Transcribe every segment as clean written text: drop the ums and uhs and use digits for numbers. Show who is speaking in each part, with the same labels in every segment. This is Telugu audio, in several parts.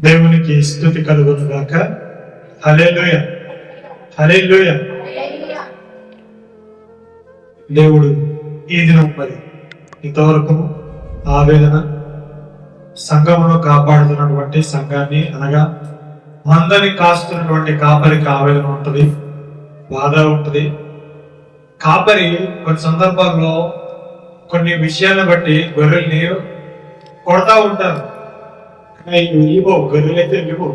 Speaker 1: దేవునికి స్తుతి కలుగును గాక. హల్లెలూయా, హల్లెలూయా. దేవుడు ఈ దినం మరి ఇంతవరకు ఆవేదన సంఘమును కాపాడుతున్నటువంటి సంఘాన్ని అనగా మందని కాస్తున్నటువంటి కాపరికి ఆవేదన ఉంటుంది, బాధ ఉంటుంది. కాపరి కొన్ని సందర్భాల్లో కొన్ని విషయాలను బట్టి గొర్రెల్ని కొడతా ఉంటారు. ఇవ్వో గొర్రెలు అయితే ఇవ్వవు.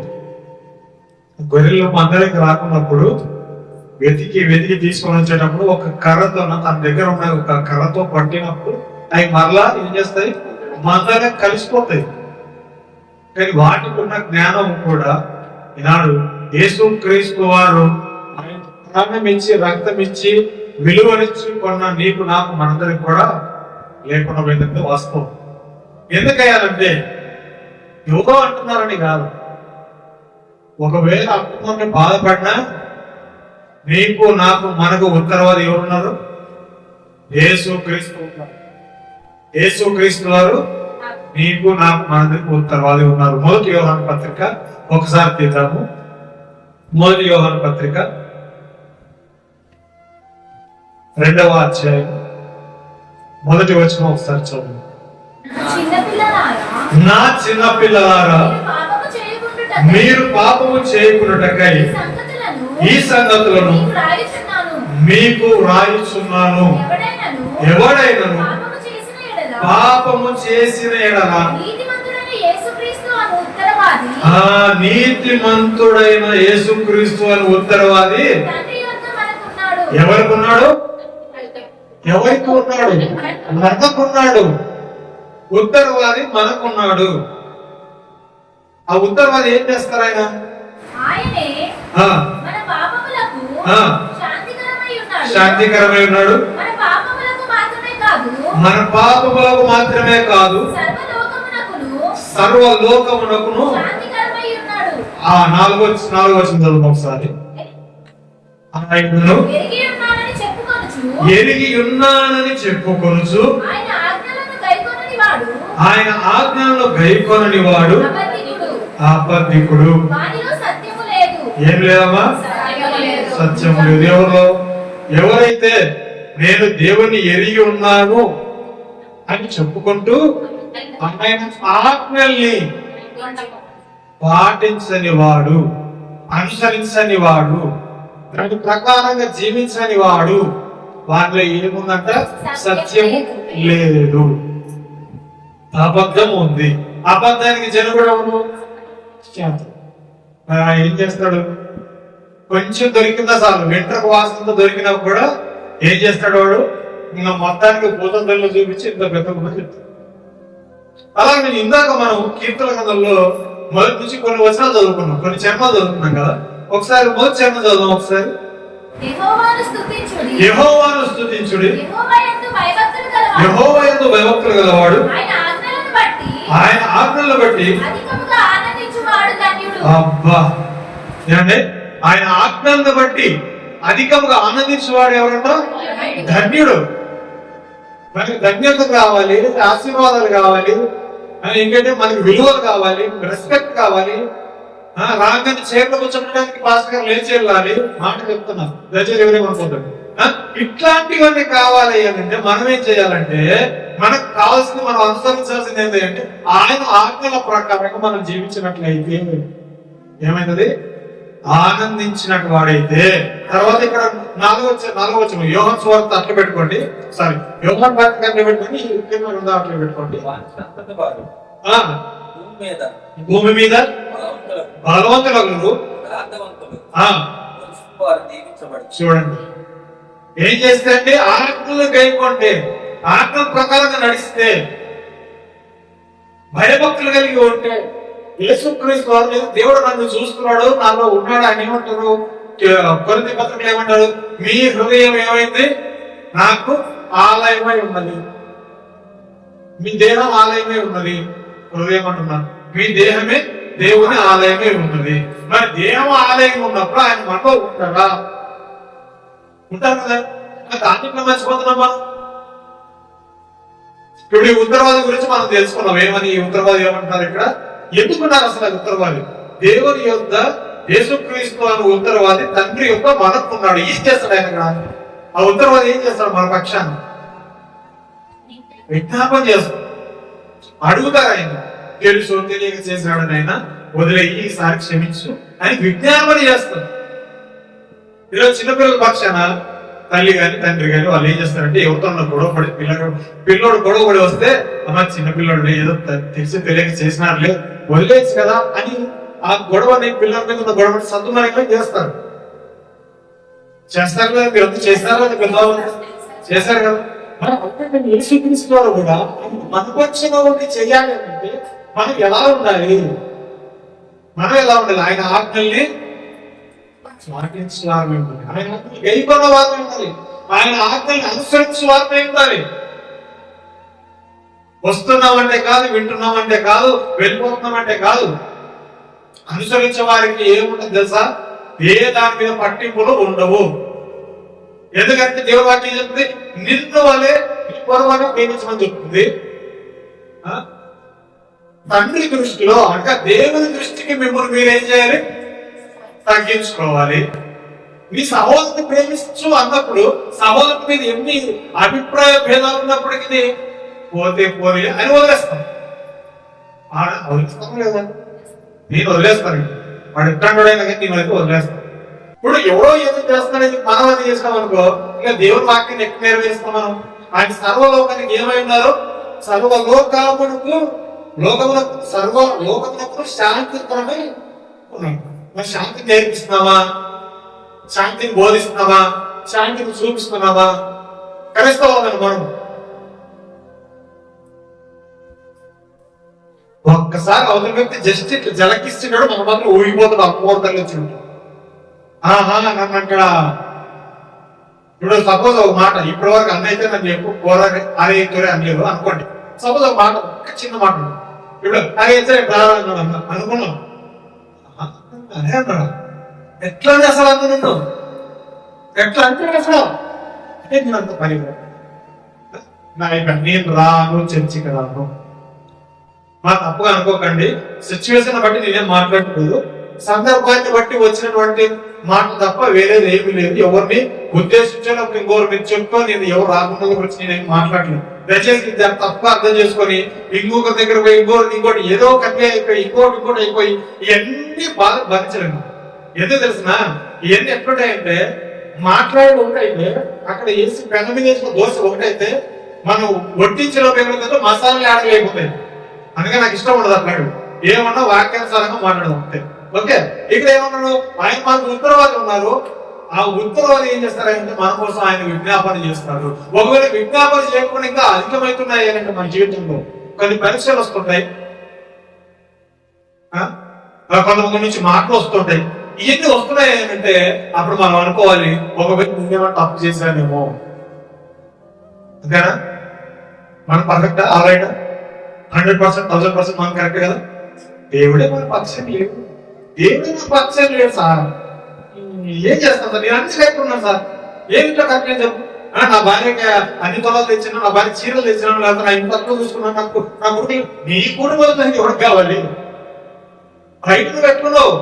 Speaker 1: గొర్రెలు మందరికి రాకున్నప్పుడు వెతికి తీసుకొని వచ్చేటప్పుడు ఒక కర్రతో తన దగ్గర ఉన్న ఒక కర్రతో పట్టినప్పుడు అవి మరలా ఏం చేస్తాయి, మందగా కలిసిపోతాయి. కానీ వాటికి ఉన్న జ్ఞానం కూడా ఈనాడు యేసు క్రీస్తు వారు ప్రాణం ఇచ్చి రక్తం ఇచ్చి విలువనిచ్చి కొన్న నీకు నాకు మనందరికి కూడా లేకుండా పోయిందంటే వాస్తవం. ఎందుకయ్యాలంటే యోగం అంటున్నారని కాదు. ఒకవేళ అంటున్నారని బాధపడినా నీకు నాకు మనకు ఉత్తరవాది ఎవరున్నారు? యేసు క్రీస్తు ఉన్నారు. యేసు క్రీస్తు వారు నీకు నాకు మనకు ఉత్తరవాది ఉన్నారు. మొదటి యోహాను పత్రిక ఒకసారి తీద్దాము. మొదటి యోహాను పత్రిక 2వ అధ్యాయం మొదటి వచనం ఒకసారి చదువు. నా చిన్న పిల్లలారా, మీరు పాపము చేయకున్నటకై ఈ సంగతులను మీకు వ్రాయుచున్నాను. ఎవడైనను పాపము చేసిన ఎడల నీతిమంతుడైన యేసుక్రీస్తు అని ఉత్తరవాది ఎవరికున్నాడు? ఎవరికి ఉన్నాడు? మనకున్నాడు. ఉత్తరవాది మనకున్నాడు. ఆ ఉత్తరవాది ఏం చేస్తారు? శాంతికరమై ఉన్నాడు. మన పాపములకు మాత్రమే కాదు, సర్వలోకమునకును. ఆ 4వ వచనం చదువు ఒకసారి. ఆయనను ఎరిగి ఉన్నానని చెప్పుకొనుచు ఆయన ఆజ్ఞలను గైకొనని వాడు అబద్ధికుడు. ఏం లేదమ్మా, సత్యం లేదు. ఎవరైతే నేను దేవుని ఎరిగి ఉన్నాను అని చెప్పుకుంటూ ఆయన ఆజ్ఞల్ని పాటించని వాడు, అనుసరించని వాడు, దాని ప్రకారంగా జీవించని వాడు, వాటిలో ఏముందంట? సత్యము లేదు, అబద్ధం ఉంది. అబద్ధానికి జనుడు ఏం చేస్తాడు? కొంచెం దొరికిందా చాలు, వెంట్రకు వాసనతో దొరికినా కూడా ఏం చేస్తాడు వాడు? ఇంకా మొత్తానికి భూతంలో చూపించి ఇంత పెద్ద చెప్తాడు. అలాగే నేను ఇందాక మనం కీర్తన గ్రంథంలో మొదటి నుంచి కొన్ని వచనాలు చదువుకున్నాం, కొన్ని చర్మలు చదువుకున్నాం కదా. ఒకసారి మొదటి చర్మ చదువుదాం. ఒకసారి యెహోవాను స్తుతించుడి, యెహోవా యందు భయభక్తులు గలవాడు ఆయన ఆజ్ఞలను బట్టి. అబ్బా, ఏమంటే ఆయన ఆజ్ఞలను బట్టి అధికంగా ఆనందించేవాడు ఎవరన్నా? ధన్యుడు. మనకి ధన్యత కావాలి, ఆశీర్వాదాలు కావాలి, ఏంటంటే మనకి విలువలు కావాలి, రెస్పెక్ట్ కావాలి. రాగానే చీరలు కూర్చోడానికి పాస్టర్ గారు లేచి వెళ్ళాలి. మాట చెప్తున్నారు, దయచేసి ఎవరేమనుకుంటారు. ఇట్లాంటివన్నీ కావాలి అంటే మనం ఏం చేయాలంటే, మనకు కావాల్సింది మనం అనుసరించాల్సింది ఏంటంటే ఆయన ఆజ్ఞల ప్రకారంగా మనం జీవించినట్లయితే ఏమైతుంది? ఆనందించినట్టు వాడైతే. తర్వాత ఇక్కడ 4వ వచనం యోహాను సువార్త అట్లా పెట్టుకోండి. సారీ, యోహాను పత్రిక అట్లా పెట్టుకోండి, అట్లా పెట్టుకోండి. భూమి మీద బలవంతులు చూడండి ఏం చేస్తే అంటే ఆజ్ఞలు గైకొంటే, ఆజ్ఞల ప్రకారంగా నడిస్తే, భయభక్తులు కలిగి ఉంటే, యేసుక్రీస్తు వారు దేవుడు నన్ను చూస్తున్నాడు, నాలో ఉన్నాడు అని ఏమంటారు? కొరింథీ పత్రికలో ఏమంటారు? మీ హృదయం ఏమైంది? నాకు ఆలయమై ఉన్నది. మీ దేహం ఆలయమే ఉన్నది. హృదయం అంటున్నాను, మీ దేహమే దేవుని ఆలయమే ఉన్నది. మరి దేహం ఆలయం ఉన్నప్పుడు ఆయన మనలో ఉంటారా? ఉంటారు కదా. దాన్ని మర్చిపోతున్నాం మనం. ఇప్పుడు ఈ ఉత్తరవాది గురించి మనం తెలుసుకున్నాం. ఏమని ఈ ఉత్తరవాది ఏమంటున్నారు ఇక్కడ? ఎందుకున్నారు అసలు అది ఉత్తరవాది? దేవుని యొక్క యేసుక్రీస్తు అని ఉత్తరవాది తండ్రి యొక్క మనకున్నాడు. ఏం చేస్తాడు ఆయన? ఆ ఉత్తరవాది ఏం చేస్తాడు? మన పక్షాన్ని విజ్ఞాపన చేస్తాడు. అడుగుతారు ఆయన, తెలుసు తెలియక చేసినాడు ఆయన, వదిలేయి, ఈసారి క్షమించు అని విజ్ఞాపన చేస్తాడు. ఈరోజు చిన్నపిల్లల పక్షాన తల్లి గాని తండ్రి గాని వాళ్ళు ఏం చేస్తారంటే ఎవరితో గొడవపడి పిల్లోడు గొడవపడి వస్తే, అమ్మ చిన్నపిల్లోడు ఏదో తెలిసి తెలియక చేసినారులే, వదిలేచ్చు కదా అని ఆ గొడవని పిల్లల మీద ఉన్న గొడవని సద్దుమణిగా చేస్తారు. కదా మీరు అంతా చేస్తారా? పిల్లలు చేశారు కదా. యేసుక్రీస్తు కూడా మన పక్షంగా ఉండి చెయ్యాలి అంటే మనం ఎలా ఉండాలి? ఆయన ఆజ్ఞల్ని పాటించిన వారమే ఉండాలి, ఆయన ఆజ్ఞలు గైకొన్న వారమే ఉండాలి, ఆయన ఆజ్ఞల్ని అనుసరించిన వారమే ఉండాలి. వస్తున్నామంటే కాదు, వింటున్నామంటే కాదు, వెళ్ళిపోతున్నామంటే కాదు. అనుసరించే వారికి ఏముంటుంది తెలుసా? ఏ దాని మీద పట్టింపులు ఉండవు. ఎందుకంటే దేవుడు వాక్యం చెప్తుంది, నిన్ను వలె నీ పొరుగువాడిని ప్రేమించమని చెప్తుంది. తండ్రి దృష్టిలో అనగా దేవుని దృష్టికి మిమ్మల్ని మీరేం చేయాలి? తగ్గించుకోవాలి. మీ సహోదరుని ప్రేమించు అన్నప్పుడు సహోదరుని మీద ఎన్ని అభిప్రాయ భేదాలు ఉన్నప్పటికీ పోతే పోలే అని వదిలేస్తాం. వదిలేస్తాం లేదా? నేను వదిలేస్తాను. వాడు ఇట్టండైనా కానీ నేనైతే వదిలేస్తాను. ఇప్పుడు ఎవరో ఏదో చేస్తానని మనం అది చేస్తాం అనుకో, ఇంకా దేవుని వాక్యాన్ని ఎక్కువ నెరవేరుస్తాం మనం. ఆయన సర్వలోకానికి ఏమై ఉన్నారు? సర్వలోకమునకు సర్వలోకమునకు శాంతి ఉన్నాం. మరి శాంతిని నేర్పిస్తున్నావా? శాంతిని బోధిస్తున్నావా? శాంతిని చూపిస్తున్నావా? క్రైస్తవులను మనం ఒక్కసారి అవతల వ్యక్తి జస్ట్ ఇట్లా జలకిస్తున్నాడు, మన మాత్రం ఊగిపోతాడు. అమ్మోర్తలు వచ్చినట్టు నన్ను అక్కడ. ఇప్పుడు సపోజ్ ఒక మాట, ఇప్పటి వరకు అన్నైతే నన్ను ఎక్కువ పోరాడి అరే తొరే అనలేదు అనుకోండి. సపోజ్ ఒక మాట, ఒక చిన్న మాట, ఇప్పుడు అరే అన్నాడు అనుకున్నాం. అదే అన్నాడు. ఎట్లా అసలు అంత నిన్ను ఎట్లా అంటే అసలు అంటే నేను అంత పని నేను రాను, చర్చికి రాను. మా తప్పుగా అనుకోకండి, సిచ్యువేషన్ బట్టి నేనేం మాట్లాడకూడదు. సందర్భాన్ని బట్టి వచ్చినటువంటి మాట తప్ప వేరేది ఏమీ లేదు. ఎవరిని ఉద్దేశించినప్పుడు ఇంకోరు మీరు చెప్పుకో, నేను ఎవరు రాకుండా గురించి నేనేం మాట్లాడలేదు. దయచేసి తప్ప అర్థం చేసుకొని ఇంకొకరి దగ్గర పోయి ఇంకోటి ఏదో కన్వే అయిపోయి ఇంకోటి అయిపోయి ఇవన్నీ బాధ భరించలేము. ఎందుకు తెలిసిన ఇవన్నీ ఎట్లుంటాయంటే మాట్లాడేది ఒకటైతే అక్కడ వేసి పెన మీద వేసిన దోశ ఒకటైతే మనం వడ్డించిన పేరు మసాలా ఆడలేకపోతాయి. అందుకే నాకు ఇష్టం ఉండదు అన్నాడు. ఏమన్నా వాక్యానుసారంగా మాట్లాడదాం అంతే. ఓకే, ఇక్కడ ఏమన్నాడు? ఆయన మనకు ఉత్తరవాది ఉన్నారు. ఆ ఉత్తరవాది ఏం చేస్తారంటే మన కోసం ఆయన విజ్ఞాపన చేస్తారు. ఒకవేళ విజ్ఞాపన చేయకుండా ఇంకా అధికమవుతున్నాయి అంటే మన జీవితంలో కొన్ని పరీక్షలు వస్తుంటాయి, కొంతమంది నుంచి మాటలు వస్తుంటాయి. ఇవన్నీ వస్తున్నాయి అంటే అప్పుడు మనం అనుకోవాలి, ఒకవేళ నేనేమన్నా తప్పు చేశానేమో. అంతేనా? మనం పర్ఫెక్టా? ఆల్రైట్ 100%, 1000% మనం కరెక్ట్ కదా? దేవుడే మన పక్షం లేదు. దేవుడే మన పక్షం లేదు సార్. ఏం చేస్తాను సార్? నేను అన్ని లేకున్నాను సార్. ఏమిటో కరెక్ట్ చెప్పు. నా భార్యకి అన్ని పొలాలు తెచ్చినా, నా భార్య చీరలు తెచ్చినాను, లేకపోతే నా ఇంట్లో చూసుకున్నాను. నాకు నా గుడి నీ కుటుంబంలో ఎవరికి కావాలి? రైతులు పెట్టుకున్నావు,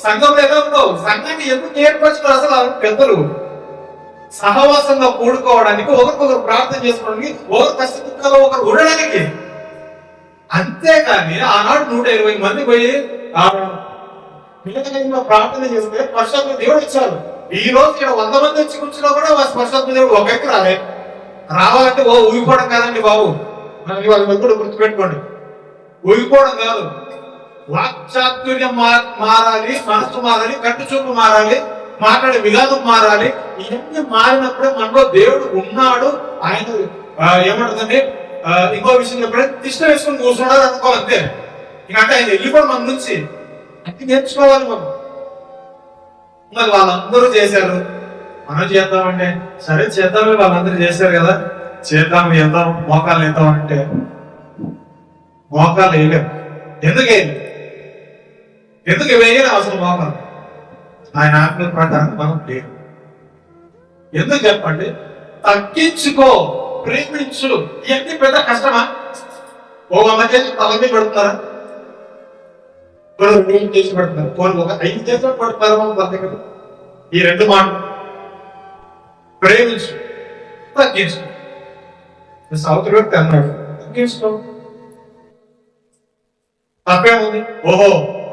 Speaker 1: సంఘంలో ఎలా ఉన్నావు? సంఘాన్ని ఎందుకు ఏర్పరచుకున్నారు అసలు పెద్దలు? సహవాసంగా కూడుకోవడానికి, ఒకరికొకరు ప్రార్థన చేసుకోవడానికి, ఒకరు కష్ట దుఃఖాలు ఒకరు ఉండడానికి. అంతేకాని ఆనాడు 120 మంది పోయి పిల్లల ప్రార్థన చేస్తే పరిశుద్ధ దేవుడు ఇచ్చారు. ఈ రోజు ఇక్కడ 100 మంది వచ్చి కూర్చున్నా కూడా పరిశుద్ధ దేవుడు ఒక వ్యక్తి రావాలంటే ఊగిపోవడం కాదండి బాబు. మనకి వాళ్ళ కూడా గుర్తుపెట్టుకోండి, ఊగిపోవడం కాదు. వాక్చాతుర్యం మారాలి, మనసు మారాలి, కంటి చూపు మారాలి, మాట్లాడే విధానం మారాలి. ఇవన్నీ మారినప్పుడే మనలో దేవుడు ఉన్నాడు. ఆయన ఏమంటుందండి, ఇంకో విషయం చెప్పండి, తిష్ట వేసుకొని కూర్చున్నాడు అనుకోవాలి అంతే. ఇంకంటే ఆయన వెళ్ళిపోవడం మన నుంచి అన్ని నేర్చుకోవాలి మనం. మరి వాళ్ళందరూ చేశారు, మనం చేద్దామంటే సరే చేద్దామే, వాళ్ళందరూ చేశారు కదా చేద్దాం, వేద్దాం, మోకాలు వేద్దాం అంటే మోకాలు వేయలేము. ఎందుకు వేయలే అసలు మోకాలు? ఆయన ఆజ్ఞల ప్రకారం మనం లేదు. ఎందుకు చెప్పండి? తగ్గించుకో, ప్రేమించు. ఇవన్నీ పెద్ద కష్టమా? 100 కేజీ తల మీద పెడుతున్నారా? చేసి పెడుతున్నారు, పోనీ ఒక 5 చేతులు పడుతున్నారు మన దగ్గర. ఈ 2 మాటలు ప్రేమించు, తగ్గించు. సౌత్ వ్యక్తి అన్నాడు తగ్గించుకో, తప్పేముంది? ఓహో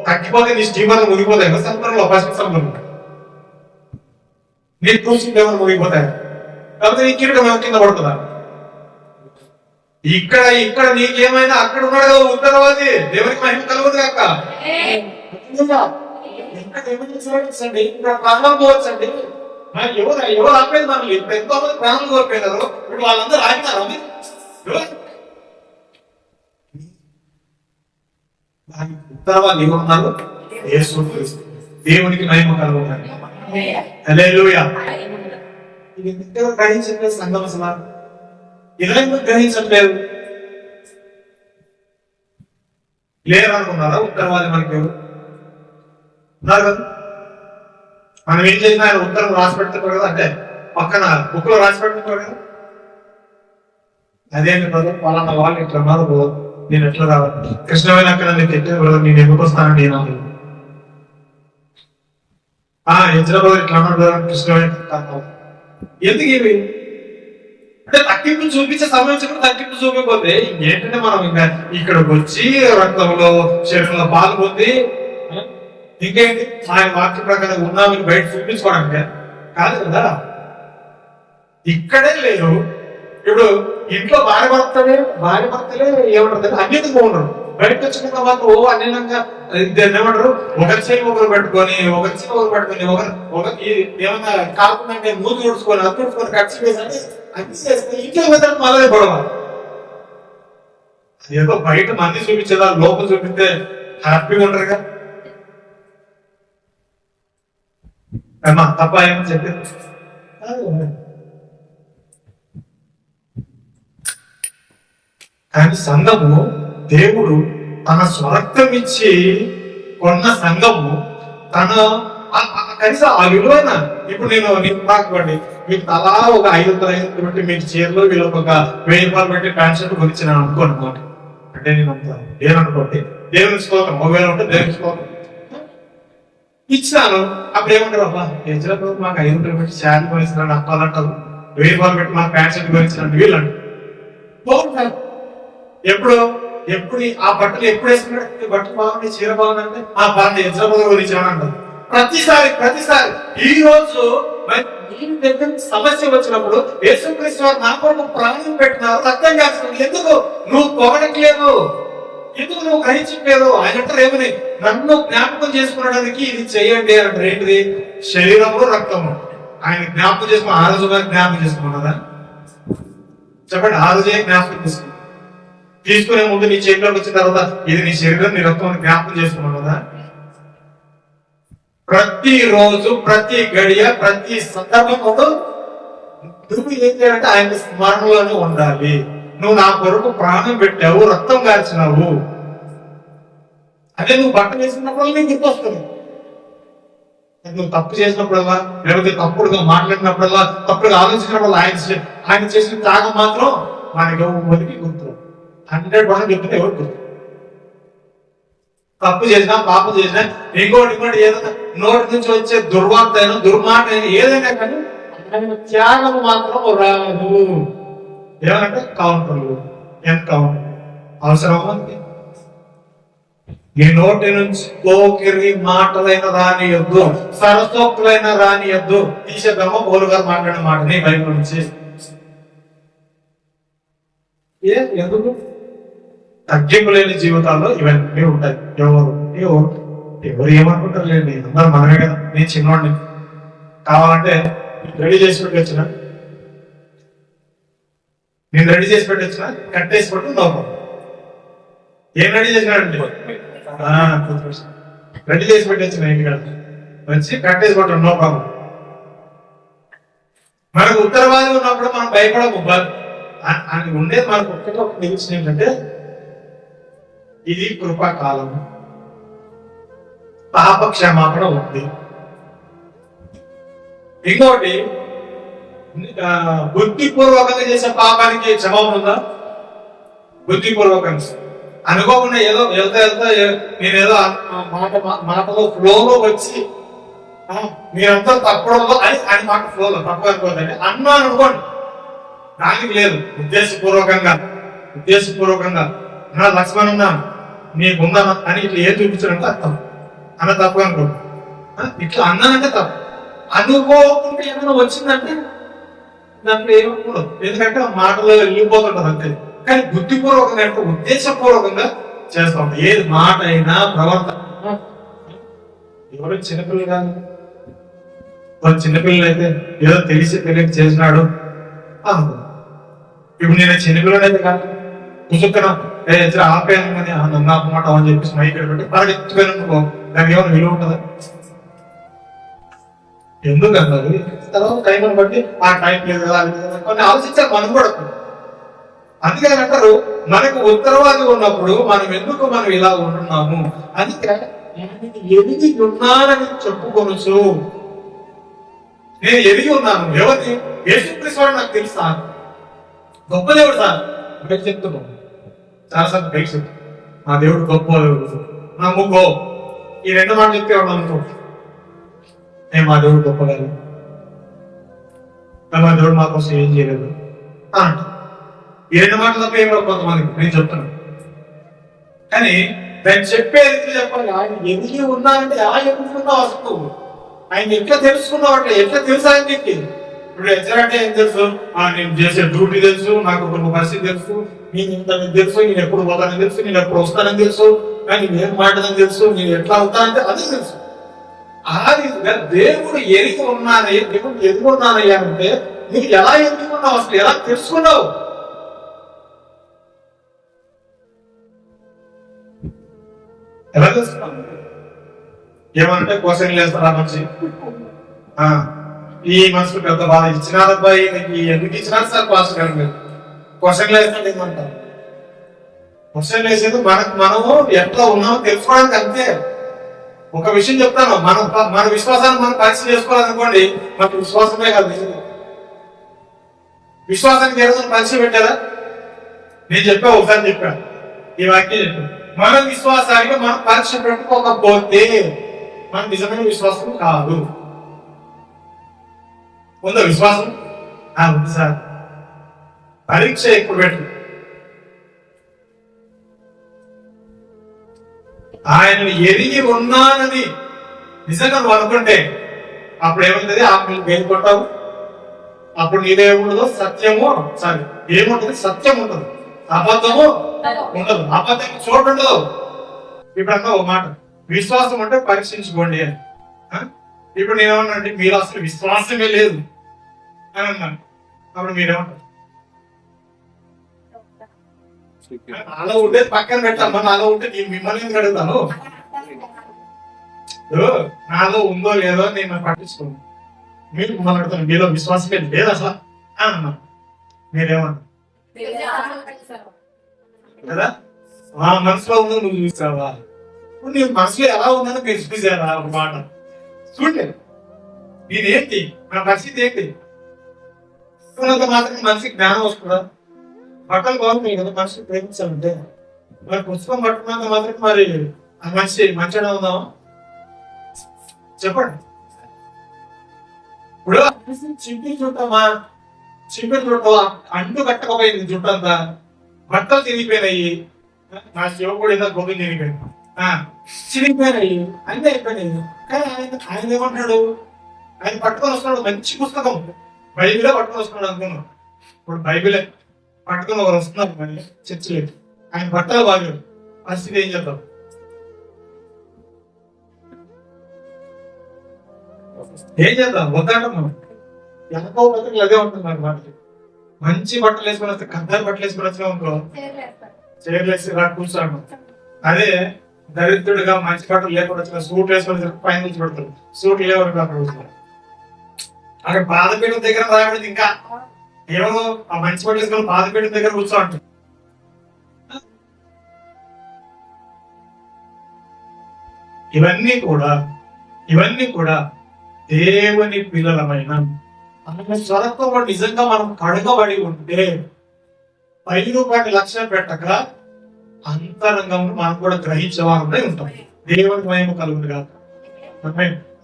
Speaker 1: తగ్గిపోతే నీ స్టీమర్లు మునిగిపోతాయి కదా సముద్రంలో, పసిఫిక్ సముద్రంలో నీ కూర్చుంటే ఏమైనా మునిగిపోతాయి, కాబట్టి నీ కిరీటం కింద పడుతుందా? ఇక్కడ ఇక్కడ నీకేమైనా అక్కడ ఉన్నాడు కదా ఉత్తరవాది, దేవునికి మహిమ కలుగుతుంది కాక. ప్రాణాలు పోవచ్చండి, ఎవరు ఆపేది మనల్ని? ఇప్పుడు ఎంతో మంది ప్రాణాలు కోల్పోయినారు, ఇప్పుడు వాళ్ళందరూ ఆగినారు. ఉత్తరవాది ఏమన్నారు? యేసు క్రీస్తు. దేవునికి మహిమ కలుగుతుంది. హల్లెలూయా. ఇది ఎందుకు గ్రహించట్లేదు సంఘం? అసలు ఇలా ఎందుకు గ్రహించట్లేదు? లేరు అనుకున్నారా ఉత్తరవాది? మనకి ఎవరు ఉన్నారు కదా? మనం ఏం చేసినా ఆయన ఉత్తరం రాసి పెడుతుంటారు కదా, అంటే పక్కన బుక్ లో రాసి పెడుతుంటారు కదా. అదేంటి బ్రదర్ పలానా వాళ్ళు ఇట్లా ఉన్నారు బ్రదర్, నేను ఎట్లా రావాలి? కృష్ణమైన అక్కడ నేను తిట్టే బ్రదర్, నేను ఎందుకు వస్తానండి? ఎజ్రా బ్రదర్ ఇట్లా అన్నాడు బ్రదర్, కృష్ణమైన ఎందుకు ఇవి అంటే తగ్గింపు చూపించే సమయం వచ్చినప్పుడు తగ్గింపు చూపిపోతే ఇంకేంటంటే మనం ఇంకా ఇక్కడికి వచ్చి రక్తంలో శరీరంలో పాల్గొంది ఇంకేంటి ఆయన వాక్య ప్రకారం ఉన్నామని బయట చూపించుకోవడానికి కాదు కదా. ఇక్కడే లేరు. ఇప్పుడు ఇంట్లో భార్య భర్తలే ఏమంటారు అన్నిటికీ ఉండరు, బయటకు వచ్చిన తర్వాత ఓ అన్నినంగా ఏమంటారు ఒకరి చేయి ఒకరు పెట్టుకొని ఒకరి చేయి ఒకరు పెట్టుకొని ఒకరు ఏమన్నా కాకుండా మూతి తుడుచుకొని అది తుడుచుకొని ఖర్చు చేసి అన్ని చేస్తే ఇంట్లో పెద్ద మళ్ళీ గొడవ. ఏదో బయట మంది చూపించేదా, లోపల చూపిస్తే హ్యాపీగా ఉంటారుగా. అమ్మా తప్ప ఏమో చెప్పింది. కానీ సంఘము దేవుడు తన స్వరక్తం ఇచ్చి కొన్న సంఘము తన కనీసం ఆ విలువైన ఇప్పుడు నేను మాకండి మీకు తలా ఒక 500 పెట్టి మీకు చీరలు వీళ్ళకి ఒక 1000 రూపాయలు పెట్టి ప్యాంట్ షర్ట్ కొనిచ్చిన అనుకోండి. అంటే నేను ఏమనుకోండి దేవుని స్తోత్రం, 1000 ఉంటే దేవుని స్తోత్రం ఇచ్చినాను. అప్పుడు ఏమంటారు అబ్బా యజ్రాబాబు మాకు 500 పెట్టి శారీ కొనిచ్చినాడు అప్పాలంటారు, 1000 రూపాయలు పెట్టి మాకు ప్యాంట్ షర్ట్ కొనిచ్చినాడు వీళ్ళండి. ఎప్పుడు ఆ బట్టలు ఎప్పుడు వేసుకున్నాడు? బట్టలు బాగుంది, చీర బాగుందంటే ఆ బాగుంది యజ్రాబాబు కొనిచ్చాను అంటారు. ప్రతిసారి ఈ రోజు దగ్గర సమస్య వచ్చినప్పుడు యేసుక్రీస్తు వారు నా కొరకు ప్రాణం పెట్టినారు, రక్తం కాస్తున్నారు. ఎందుకు నువ్వు పొగడట్లేదు? ఎందుకు నువ్వు గ్రహించట్లేదు? ఆయన అంటారు ఏమని, నన్ను జ్ఞాపకం చేసుకునడానికి ఇది చేయండి అంటారు. ఏంటిది? శరీరము రక్తము. ఆయన జ్ఞాపకం చేసుకుని ఆ రోజు జ్ఞాపకం చేసుకున్నదా? చెప్పండి. ఆ రోజే జ్ఞాపకం తీసుకునే ముందు నీ చేతిలోకి వచ్చిన తర్వాత ఇది నీ శరీరం నీ రక్తం జ్ఞాపకం చేసుకున్నదా? ప్రతిరోజు ప్రతి గడియ ప్రతి సందర్భంలో నువ్వు ఏం చేయాలంటే ఆయన స్మరణలోనే ఉండాలి. నువ్వు నా కొరకు ప్రాణం పెట్టావు, రక్తం కార్చినావు. అదే నువ్వు బట్ట వేసినప్పుడు నీకు గుర్తొస్తుంది. నువ్వు తప్పు చేసినప్పుడల్లా, లేకపోతే తప్పుడుగా మాట్లాడినప్పుడల్లా, తప్పుడుగా ఆలోచించినప్పుడల్లా ఆయన చేసిన త్యాగం మాత్రం మనకి ఎవరికి గుర్తు 100% చెప్తే ఎవరు గుర్తు. తప్పు చేసినా పాపం చేసినా ఇంకోటి ఏదైనా నోటి నుంచి వచ్చే దుర్వార్త అయినా దుర్మాట అయినా ఏదైనా కానీ ఆయన త్యాగం మాత్రం రాదు. ఏమంటే కౌంటర్లు ఎన్కౌంటర్ అవసరమా? ఈ నోటి నుంచి పోకిరి మాటలైన రానియద్దు, సరసోక్తులైన రానియద్దు. తీసేద్దామో పౌలు గారు మాట్లాడిన మాటని బైబిల్ నుంచి. ఎందుకు? తగ్గింపు లేని జీవితాల్లో ఇవన్నీ ఉంటాయి. ఎవరు ఏమనుకుంటారు లేండి, అందరూ మనమే కదా. నేను చిన్నవాడిని కావాలంటే రెడీ చేసి పెట్టి వచ్చిన, నేను రెడీ చేసి పెట్టి వచ్చిన కట్టేసి పెట్టు లోపం. ఏం రెడీ చేసినాడంటే రెడీ చేసి పెట్టి వచ్చిన ఇంటికాడ వచ్చి కట్టేసి పెట్టు నో ప్రాబ్లం. మనకు ఉత్తరవాది ఉన్నప్పుడు మనం భయపడము. అని ఉండేది మనకు ఒక్కటే ఒక నిరీక్షణ ఏంటంటే ఇది కృపాకాలం, పాప క్షమాపణ ఉంది. ఇంకోటి బుద్ధిపూర్వకంగా చేసే పాపానికి క్షమాపణ ఉందా? బుద్ధిపూర్వకంగా అనుకోకుండా ఏదో వెళ్తా వెళ్తా నేనేదో మాటలో ఫ్లోలో వచ్చి మీరంతా తప్పడంలో అని మాట ఫ్లోలో తప్ప అనుకోదండి అన్నాను అనుకోండి, దానికి లేదు. ఉద్దేశపూర్వకంగా నా లక్ష్మణ నీకుందా అని ఇట్లా ఏం చూపించారంటే అర్థం అన్న తప్పు అనుకోండి. ఇట్లా అన్నానంటే తప్పు. అనుకోకుండా ఏమైనా వచ్చిందంటే దాంట్లో ఏమనుకోదు, ఎందుకంటే ఆ మాటలో వెళ్ళిపోతుంటది అంతే. కానీ బుద్ధిపూర్వకంగా అంటే ఉద్దేశపూర్వకంగా చేస్తా ఉంటాం. ఏది మాట అయినా ప్రవర్తన. ఎవరు చిన్నపిల్లలు కాదు, వాళ్ళు చిన్నపిల్లలు అయితే ఏదో తెలియక చేసినాడు అనుకో. ఇప్పుడు నేను చిన్నపిల్లలు అయితే కాదు, పుసుక్కన ఆపాను కానీ నన్ను మాట అని చెప్పేసి మైక్ పెట్టి బాగా ఎత్తుకొని అనుకో, దానికి ఏమైనా విలువ ఉంటుందా? ఎందుకన్నారు తర్వాత టైం బట్టి ఆ టైం లేదు కదా కొన్ని ఆలోచించాలి మనం కూడా. అందుకని అంటారు మనకు ఉత్తరవాది ఉన్నప్పుడు మనం ఇలా ఉంటున్నాము. అందుకే ఎదిగి ఉన్నానని చెప్పుకొనొచ్చు. నేను ఎదిగి ఉన్నాను. ఎవరిని? యేసుక్రీస్తు వాడు నాకు తెలుసా, గొప్ప దేవుడు సార్ బయట చెప్తున్నాం చాలాసార్లు బయట చెప్తాం మా దేవుడు గొప్ప దేవుడు నా ముగ్గో ఈ రెండు మాటలు చెప్పేవాడు అనుకో, మా దేవుడు గొప్ప కాదు, మా దేవుడు మా కోసం ఏం చేయలేదు అంట. ఈ రెండు మాటలు తప్ప ఏమో కొంతమందికి నేను చెప్తున్నాను. కానీ దాన్ని చెప్పేది చెప్పాలి. ఆయన ఎదిగి ఉన్నానంటే ఎదుగుతున్నావు అసలు ఆయన ఎట్లా తెలుసుకున్నావు అంటే ఎట్లా తెలుసు ఆయనకి. ఇప్పుడు ఎట్లంటే ఏం తెలుసు, నేను చేసే డ్యూటీ తెలుసు, నాకు ఒక పరిస్థితి తెలుసు, నేను ఇంత తెలుసు, నేను ఎప్పుడు పోతానని తెలుసు, నేను ఎప్పుడు వస్తానని తెలుసు, కానీ నేను మాట్లాడని తెలుసు, నేను ఎట్లా అవుతానంటే అది తెలుసు. ఆ రీతిగా దేవుడు ఎరిగి ఉన్నానయ్యా, దేవుడు ఎదిగి ఉన్నానయ్యా అంటే నీకు ఎలా ఎదుగున్నావు, అసలు ఎలా తెలుసుకున్నావు? ఎలా తెలుసుకున్నావు? ఏమంటే క్వశ్చన్లు వేస్తారా మనిషి, ఈ మనసుకు పెద్ద బాధ ఇచ్చినారబ్బాయి ఎందుకు ఇచ్చినారు సార్ పాస్ గారు మీరు క్వశ్చన్లు వేస్తాడు ఏమంటారు? క్వశ్చన్లు వేసేది మనము ఎట్లా ఉన్నామో తెలుసుకోవడానికి అంతే. ఒక విషయం చెప్తాను, మన విశ్వాసాన్ని మనం పరీక్ష చేసుకోవాలనుకోండి, మనకు విశ్వాసమే కాదు. విశ్వాసానికి ఏదైనా పరీక్ష పెట్టారా? నేను ఒకసారి చెప్పాను ఈ వాక్యం చెప్పాను. మన విశ్వాసానికి మనం పరీక్ష పెట్టుకోకపోతే మన నిజమైన విశ్వాసం కాదు. ఉందా విశ్వాసం? ఉంది సార్. పరీక్ష ఎక్కువ పెట్టు. ఆయన ఎరిగి ఉన్నానని నిజంగా నువ్వు అనుకుంటే అప్పుడు ఏముంటది? ఆత్మీయులు పేర్కొంటావు. అప్పుడు నీదేముండదు, సత్యము ఏముంటది? సత్యం ఉంటుంది, అబద్ధము ఉండదు. అబద్ధం చోటు ఉండదు. ఇప్పుడు అన్న ఒక మాట, విశ్వాసం అంటే పరీక్షించుకోండి అని. ఇప్పుడు నేనేమన్నా అంటే మీరు అసలు విశ్వాసమే లేదు అని అన్నాను. అప్పుడు మీరేమంటారు? నాలో ఉంటే పక్కన పెట్టామా, నాలో ఉంటే నేను మిమ్మల్ని అడుగుతాను. నాలో ఉందో లేదో నేను పట్టించుకోను. మీరు మిమ్మల్ని అడుగుతాను, మీలో విశ్వాసమే లేదు అసలు అని అన్నాను. మీరేమన్నా కదా? మా మనసులో ఉందో నువ్వు చూసావా? ఇప్పుడు నీ మనసులో ఎలా ఉందని మీరు చూసారా? ఒక మాట చూడండి, నేనేంటి, నా పరిస్థితి ఏంటి? మాత్రం మనిషికి జ్ఞానం వస్తుందా? బట్టలు బాగుంటాయి కదా మనిషిని ప్రేమించాలంటే, మరి పుస్తకం పట్టుకున్నంత మాత్రం మరి ఆ మనిషి మంచిగా ఉందామా? చెప్పండి. ఇప్పుడు చింపి చుట్టామా, అంటు కట్టకపోయింది జుట్టంతా, బట్టలు తిరిగిపోయినాయి, నా శివ కూడా ఏదో గొప్ప చిరిగిపోయినాయి, అన్నీ అయిపోయినాయి. కానీ ఆయన ఏమంటాడు? ఆయన పట్టుకొని వస్తున్నాడు మంచి పుస్తకం, బైబిలే పట్టుకొని వస్తున్నాడు అనుకున్నాం. ఇప్పుడు బైబిలే పట్టుకొని ఒకరు వస్తున్నారు మరి చర్చిలేదు, ఆయన బట్టలు బాగాడు, పరిస్థితి ఏం చేద్దాం? వద్దంటాం మనం. ఎంతో బతుకులు అదే ఉంటున్నారు. వాటికి మంచి బట్టలు వేసుకొని వస్తే, కద్దరు బట్టలు వేసుకొని వచ్చినా అనుకో, చైర్లేసి రా కూర్చోండి. అదే దరిద్రుడిగా మంచి బట్టలు లేకుండా వచ్చిన సూట్ వేసుకొని పైన నుంచి పెడతారు, సూట్ లేవరు కూర్చున్నారు. అక్కడ బాధపీఠం దగ్గర రాబడింది. ఇంకా ఏమో ఆ మంచి బట్టలు వేసుకొని బాధపీఠం దగ్గర కూర్చో అంటారు. ఇవన్నీ కూడా దేవుని పిల్లలమైన ఆయన స్వరత్వం నిజంగా మనం కడగబడి ఉంటే 10 రూపాయలు లక్ష్యం పెట్టక అంతరంగంలో మనం కూడా గ్రహించేవాళ్ళై ఉంటాం. దేవునికి మహిమ కలుగును కాదు.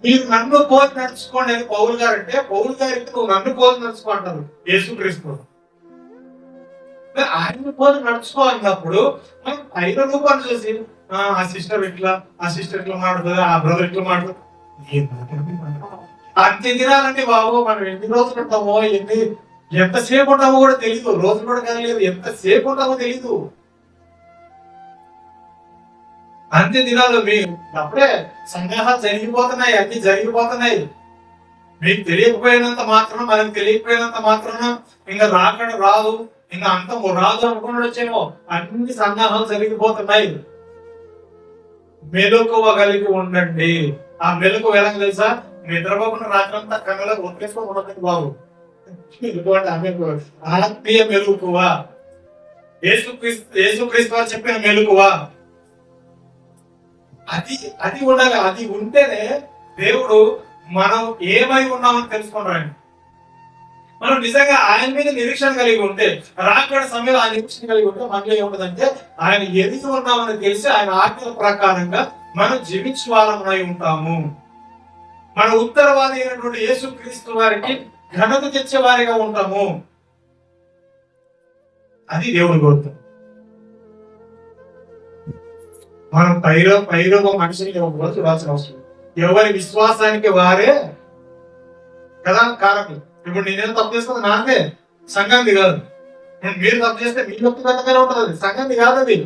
Speaker 1: మీరు నన్ను పోలి నడుచుకోండి అని పౌలు గారు అంటే, పౌలు గారికి నువ్వు నన్ను పోలి నడుచుకో అంటారు యేసుక్రీస్తు. ఆయన పోలి నడుచుకో అన్నప్పుడు ఐదో రూపాయలు చూసి ఆ సిస్టర్ ఇట్లా మాట్లాడుతుంది, ఆ బ్రదర్ ఇట్లా మాట్లాడుతుంది. అంతే తినాలంటే బాబు మనం ఎన్ని రోజులు ఉంటామో ఎంతసేపు ఉంటామో కూడా తెలీదు. రోజు కూడా కదలేదు, ఎంతసేపు ఉంటామో తెలీదు. అంత్య దినాలు మీరు అప్పుడే సందేహాలు జరిగిపోతున్నాయి, అన్ని జరిగిపోతున్నాయి. మీకు తెలియకపోయినంత మాత్రం, మనకు తెలియకపోయినంత మాత్రం ఇంకా రాకడ రాదు, ఇంకా అంతము రాదు అనుకున్నాడు వచ్చేమో. అన్ని సందేహాలు జరిగిపోతున్నాయి. మెలకువ కలిగి ఉండండి. ఆ మెలకు ఎలాగ తెలుసా? నిద్రపోకుండా రాత్రంతా కళ్ళలో ఒకేసుకొని ఉండదు బాబు. ఆత్మీయ మెలకువ, యేసుక్రీస్తు వారు చెప్పిన మెలకువ అది ఉండాలి. అది ఉంటేనే దేవుడు మనం ఏమై ఉన్నామని తెలుసుకున్నాడు. మనం నిజంగా ఆయన మీద నిరీక్షణ కలిగి ఉంటే, రాకడ సమయంలో ఆ నిరీక్షణ కలిగి ఉంటే మనలో ఏముంటదంటే ఆయన ఎదిగి ఉన్నామని తెలిసి ఆయన ఆజ్ఞల ప్రకారంగా మనం జీవించే వారమై ఉంటాము. మన ఉత్తరవాది అయినటువంటి యేసుక్రీస్తు వారికి ఘనత తెచ్చే వారిగా ఉంటాము. అది దేవుని కోరుతాం. మనం పైరవ మనిషిని చూడాల్సిన అవసరం. ఎవరి విశ్వాసానికి వారే కదా కారణం. ఇప్పుడు నేనేం తప్పు చేస్తుంది నాకే, సంఘాన్ని కాదు. మీరు తప్పు చేస్తే మీ వ్యక్తిగతంగానే ఉంటుంది, అది సంఘాన్ని కాదు. అది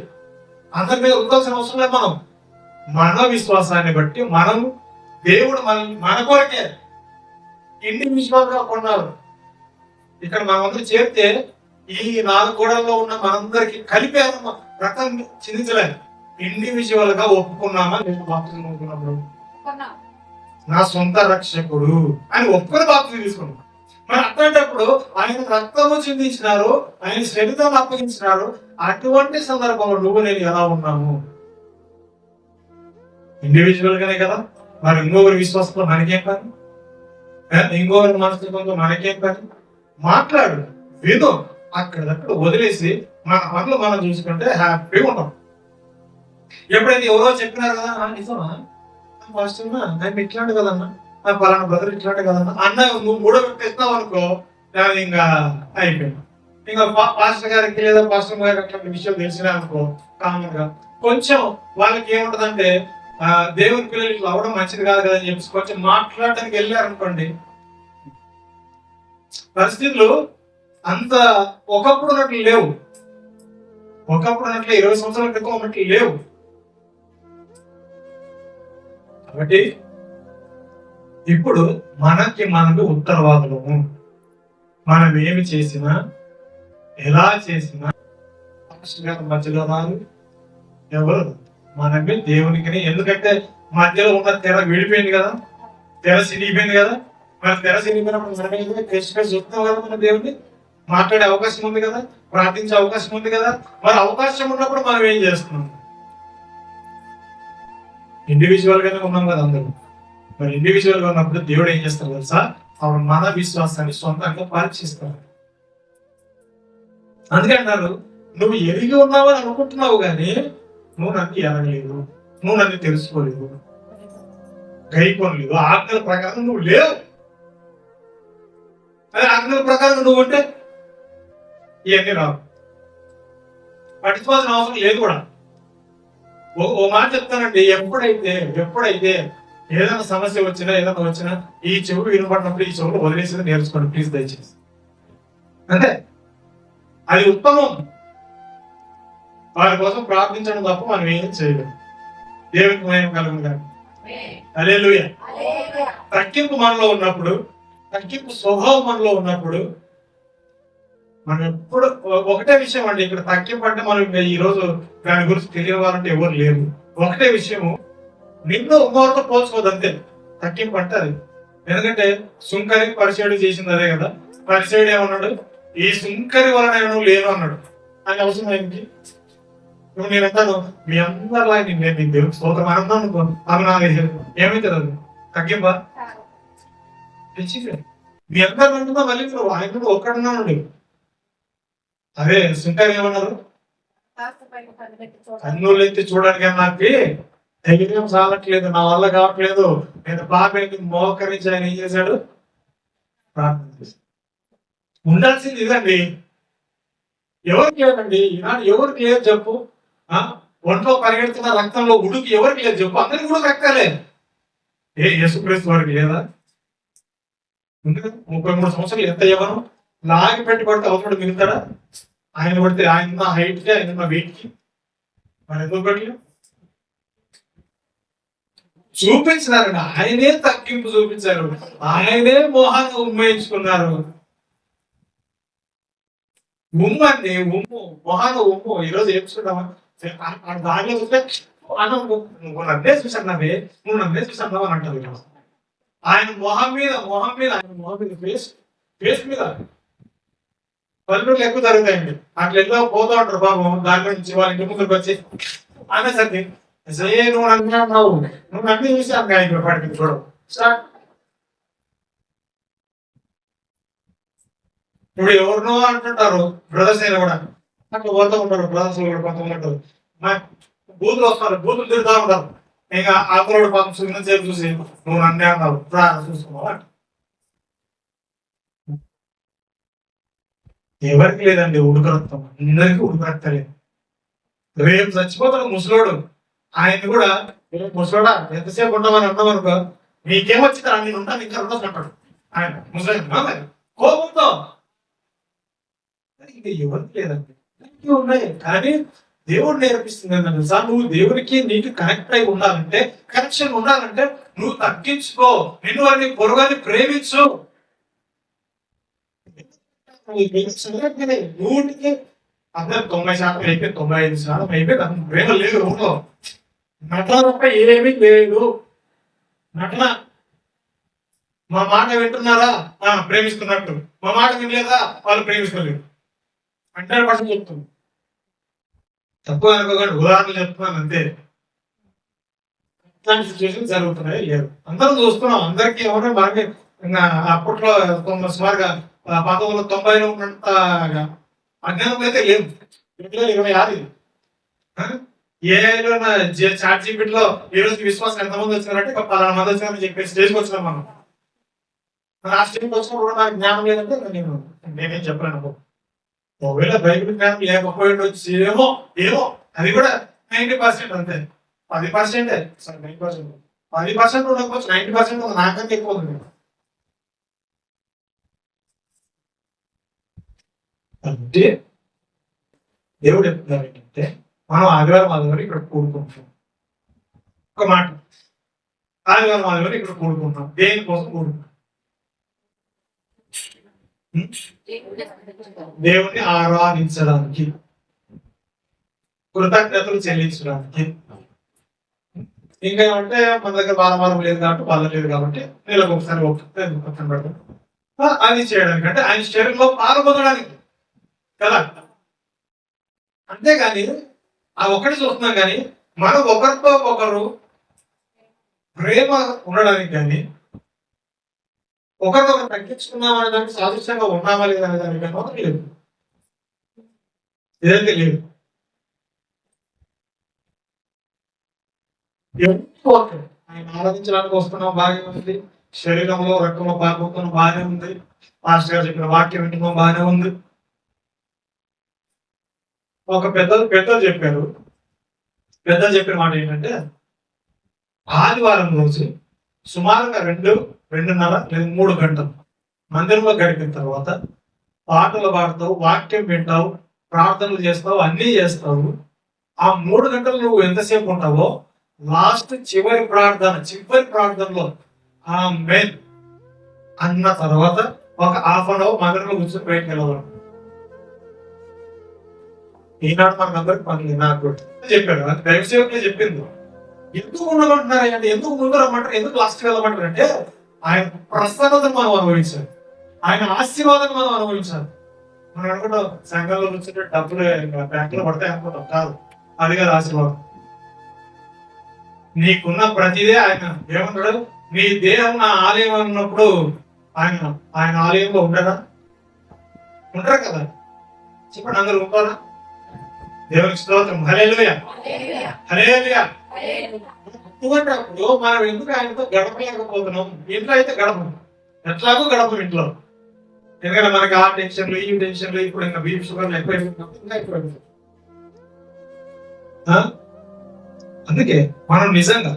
Speaker 1: అందరి మీద ఉండాల్సిన అవసరం లేదు. మన విశ్వాసాన్ని బట్టి మనం దేవుడు మన కొరకే ఇండివిజువల్ గా కొన్నారు. ఇక్కడ మనమందరూ చేరితే ఈ 4 గోడల్లో ఉన్న మనందరికి కలిపే రక్తం చిందించలేదు. ఇండివిజువల్ గా ఒప్పుకున్నామా? నేను బాప్తిజం ఒప్పుకున్నప్పుడు నా సొంత రక్షకుడు అని ఒప్పుకొని బాప్తిజం తీసుకున్నాం. మరి అట్లాంటప్పుడు ఆయన రక్తము చిందించినారు, ఆయన శరీరాన్ని అప్పగించినారు. అటువంటి సందర్భంలో నువ్వు నేను ఎలా ఉన్నాము? ఇండివిజువల్ గానే కదా. మరి ఇంకొకరి విశ్వాసంతో మనకేం పని? ఇంకొకరి మనస్తత్వంతో మనకేం పని? మాట్లాడు, విను, అక్కడక్కడ వదిలేసి మన పనులు మనం చూసుకుంటే హ్యాపీగా ఉంటాం. ఎప్పుడైతే ఎవరో చెప్పినారు కదా, నిజమా ఫస్ట్ ఆయన ఇట్లాంటి కదన్నా, పలానా బ్రదర్ ఇట్లాంటి కదన్నా అన్న నువ్వు మూడో పెట్టేస్తున్నావు అనుకో, ఇంకా అయిపోయింది. ఇంకా పాస్టర్ గారికి లేదా పాస్టర్ గారికి అట్లాంటి విషయాలు తెలిసినా అనుకో, కామన్ గా కొంచెం వాళ్ళకి ఏముంటదంటే దేవుని పిల్లలు ఇట్లా అవ్వడం మంచిది కాదు కదా అని చెప్పి కొంచెం మాట్లాడటానికి వెళ్ళారనుకోండి, పరిస్థితులు అంత ఒకప్పుడు ఉన్నట్లు లేవు. ఒకప్పుడు ఉన్నట్లు 20 సంవత్సరాల క్రితం ఉన్నట్లు లేవు. కాబట్టి ఇప్పుడు మనకు ఉత్తరవాదులము. మనం ఏమి చేసినా, ఎలా చేసినా మధ్యలో రాదు ఎవరు, మనమే దేవునికి. ఎందుకంటే మధ్యలో ఉన్న తెర విడిపోయింది కదా, తెర సిరిగిపోయింది కదా. మన తెర సిరిగిపోయినప్పుడు మనమే చెప్తాం కదా, మన దేవుడిని మాట్లాడే అవకాశం ఉంది కదా, ప్రార్థించే అవకాశం ఉంది కదా. మరి అవకాశం ఉన్నప్పుడు మనం ఏం చేస్తున్నాం? ఇండివిజువల్ గానే ఉన్నాం కదా అందరూ. మరి ఇండివిజువల్ గా ఉన్నప్పుడు దేవుడు ఏం చేస్తారు తెలుసా? అప్పుడు మన విశ్వాసాన్ని సొంతంగా పరీక్షిస్తారు. అందుకే అంటారు, నువ్వు ఎరిగి ఉన్నావని అనుకుంటున్నావు కానీ నువ్వు నన్ను ఎరగలేదు, నువ్వు నన్ను తెలుసుకోలేదు, గైకొనలేదు, ఆజ్ఞల ప్రకారం నువ్వు లేవు. అదే ఆజ్ఞల ప్రకారం నువ్వు ఉంటే ఇవన్నీ రావు, పట్టించుకోవాల్సిన అవసరం లేదు కూడా. ఓ మాట చెప్తానండి, ఎప్పుడైతే ఏదైనా సమస్య వచ్చినా ఏదైనా వచ్చినా ఈ చెవులు వినపడినప్పుడు ఈ చెవులు వదిలేసి నేర్చుకోండి ప్లీజ్, దయచేసి. అంటే అది ఉత్తమం. వారి కోసం ప్రార్థించడం తప్ప మనం ఏం చేయలేము. దేవునికి మహిమ కలుగును గాక. హల్లెలూయా. తగ్గింపు మనలో ఉన్నప్పుడు, తగ్గింపు స్వభావం మనలో ఉన్నప్పుడు మనం ఎప్పుడు ఒకటే విషయం అండి. ఇక్కడ తగ్గింపు అంటే మనం ఈ రోజు దాని గురించి తెలియవాలంటే ఎవరు లేరు. ఒకటే విషయము, నిన్ను ఇంకొకరితో పోల్చుకోదు అంతే. తగ్గింపు అంటే అది. ఎందుకంటే సుంకరి పరిచయుడు చేసింది అదే కదా. పరిచయుడు ఏమన్నాడు? ఈ సుంకరి వలన నువ్వు లేను అన్నాడు. అని అవసరం ఏంటి? ఇప్పుడు నేను అంటాను మీ అందరిలా నేను నీకు దేవుడు స్తోత్రం అన్నా అనుకో, ఆమె నాగేశారు ఏమైతుంది? అది తగ్గింపా? మీ అందరు అంటున్నా మళ్ళీ ఆయన ఒక్కడున్నా ఉండి. అదే సుంకరి ఏమన్నారు? కన్నులు ఎత్తి చూడడానికి నాకు ధైర్యం సాగట్లేదు, నా వల్ల కావట్లేదు. నేను బాబాయ్కి మోకరించి ఆయన ఏం చేశాడు? ప్రార్థన చేశాడు. ఉండాల్సింది ఇదండి. ఎవరికి లేదండి ఈనాడు, ఎవరికి లేదు చెప్పు? ఒంట్లో పరిగెడుతున్న రక్తంలో ఉడుకు ఎవరికి లేదు చెప్పు? అందరికి కూడా రక్తాలే. యేసుక్రీస్తు వారికి లేదా? 33 సంవత్సరాలు ఎంత ఎవరు లాగి పెట్టి పడితే అవసరం మిగుతాడా? ఆయన పడితే ఆయన హైట్ కి, ఆయన వెయిట్ కి మరి ఎందుకు పెట్టలేదు? చూపించినారండి. ఆయనే తగ్గింపు చూపించారు, ఆయనే మోహాన్ని ఉమ్మేయించుకున్నారు. ఉమ్ము అండి, ఉమ్ము, మొహాన ఉమ్ము. ఈరోజు ఏం చూడమా? దానిలో చూస్తే నువ్వు నన్నే చూసాన్నావే, నువ్వు నన్నే చూసాన్నావు అని అంటారు. ఆయన మొహం మీద ఆయన మొహం మీద ఫేస్ మీద పల్లెలు ఎక్కువ జరుగుతాయండి. అట్లా ఎక్కువ పోతూ ఉంటారు బాబు. దాని నుంచి వాళ్ళ ఇంటి ముందుకు వచ్చి అనేసరికి నువ్వు అన్నావు, నువ్వు అన్ని చూసాను ఇప్పుడు పడికి చూడవు. స్టార్ట్. ఇప్పుడు ఎవరినో అంటుంటారు బ్రదర్స్ అయినా కూడా అట్లా పోతూ ఉంటారు. బ్రదర్స్ కూడా కొంతమంది ఉంటారు, బూతులు వస్తారు, బూతులు తిరుగుతూ ఉంటారు. ఇంకా ఆకులోడు పాపం సేపు చూసి నువ్వు నన్నే అన్నావు చూసుకున్నావా? ఎవరికి లేదండి ఉడుకరక్తం, అందరికీ ఉడుకరక్తలేదు. రేపు చచ్చిపోతాడు ముసలోడు. ఆయన కూడా ముసలోడా ఎంతసేపు ఉండమని అన్నాం అనుకో, నీకేమొచ్చిందా నేను ఉంటాను ఇంకా రెండో అంటాడు ఆయన ముసలి కోపంతో. ఇంకా ఎవరికి లేదండి, ఉన్నాయి. కానీ దేవుడు నేర్పిస్తుంది ఏంటంటే సార్, నువ్వు దేవుడికి నీకు కనెక్ట్ అయి ఉండాలంటే, కనెక్షన్ ఉండాలంటే నువ్వు తగ్గించుకో, నిన్ను వారిని పొరుగాన్ని ప్రేమించు. నూటికి అందరు 90% అయిపోయి 95% అయిపోయి ప్రేమ లేదు ఊళ్ళో. నటన తప్ప ఏమీ లేదు. నటన. మా మాట వింటున్నారా? ప్రేమిస్తున్నట్టు. మా మాట వినలేదా? వాళ్ళు ప్రేమిస్తలేదు. 100% చెప్తుంది. తక్కువ అనుకోకండి, ఉదాహరణలు చెప్తున్నాను అంతే. ఇట్లాంటి సిచ్యువేషన్ జరుగుతున్నాయి లేదు, అందరం చూస్తున్నాం. అందరికీ ఎవరైనా మనకి అప్పట్లో సుమారుగా 1990లో ఉన్నంత అజ్ఞానం అయితే లేదు. 2026 ఏఐలో చాట్ జీపీటీలో ఈ రోజు విశ్వాసం ఎంతమంది వచ్చినారంటే 10 మంది వచ్చినారని చెప్పేసి స్టేజ్కి వచ్చినాం మనం. ఆ స్టేజ్కి వచ్చినప్పుడు నాకు జ్ఞానం లేదంటే నేనేం చెప్పలేను. ఒకవేళ బైబిల్ జ్ఞానం లేకపోయింది వచ్చి ఏమో అది కూడా 90% అంతే. 10% 10% ఉండకపోవచ్చు, 90% నాకంటే ఎక్కువ ఉంది. అంటే దేవుడు చెప్తున్నారు ఏంటంటే, మనం ఆదివారం ఇక్కడ కూడుకుంటాం. ఒక మాట, ఆదివారం ఇక్కడ కూడుకుంటాం. దేనికోసం కూడుకుంటాం? దేవుణ్ణి ఆరాధించడానికి, కృతజ్ఞతలు చెల్లించడానికి. ఇంకా ఏమంటే మన దగ్గర వారం లేదు కాబట్టి, వాళ్ళ లేదు కాబట్టి నెలకు ఒకసారి పక్కన పెడతాం. అది చేయడానికి అంటే ఆయన శరీరంలో పాల్గొనడానికి కదా. అంతేగాని ఆ ఒక్కటి చూస్తున్నాం కానీ మనం ఒకరితో ఒకరు ప్రేమ ఉండడానికి కానీ, ఒకరికొకరు తగ్గించుకున్నాం అనే దానికి, సాదృశ్యంగా ఉన్నామా లేదా అనే దానికన్నా లేదు. ఇదైతే లేదు. ఆయన ఆరాధించడానికి వస్తున్నాం, బాగానే ఉంది. శరీరంలో రక్తంలో పాల్గొతున్నాం, బాగానే ఉంది. మాస్టర్ గారు చెప్పిన వాక్యం వింటున్నాం, బాగానే ఉంది. ఒక పెద్దలు చెప్పారు. పెద్దలు చెప్పిన మాట ఏంటంటే, ఆదివారం రోజు సుమారుగా 2.5 లేదా 3 గంటలు మందిరంలో గడిపిన తర్వాత పాటలు పాడతావు, వాక్యం వింటావు, ప్రార్థనలు చేస్తావు, అన్నీ చేస్తావు. ఆ 3 గంటలు నువ్వు ఎంతసేపు ఉంటావో లాస్ట్ చివరి ప్రార్థనలో ఆ మెయిన్ అన్న తర్వాత ఒక హాఫ్ అన్ అవర్ మందిరంలో కూర్చొని బయటకు వెళ్ళవాలి. ఈనాడు మనకు పని నాకు చెప్పాడు, అది దైవ సేవకులే చెప్పింది. ఎందుకు ఉండమంటున్నారు అంటే, ఎందుకు ముందు రమ్మంటారు, ఎందుకు లాస్ట్ వెళ్ళమంటారు అంటే, ఆయన ప్రసన్నతను మనం అనుభవించాలి, ఆయన ఆశీర్వాదాన్ని మనం అనుభవించాలి. మనం అనుకుంటాం సంఘంలో కూర్చుంటే డబ్బులు బ్యాంకులో పడతాయి అనుకుంటాం, కాదు. అది కాదు ఆశీర్వాదం. నీకున్న ప్రతిదే ఆయన ఏమంటాడు, నీ దేహం నా ఆలయం అన్నప్పుడు ఆయన ఆలయంలో ఉండరా? ఉంటారు కదా. చెప్పండి, అందరూ ఉంటారా? దేవునికి స్తోత్రం. హల్లెలూయా, హల్లెలూయా. అటువంటిప్పుడు మనం ఎందుకు ఆయనతో గడపలేకపోతున్నాం? ఇంట్లో అయితే గడపం, ఎట్లాగో గడపం ఇంట్లో. ఎందుకంటే మనకి ఆ టెన్షన్లు, ఈ టెన్షన్లు, ఇప్పుడు ఇంకా బీపీ షుగర్లు ఎక్కువైపోతుంది. అందుకే మనం నిజంగా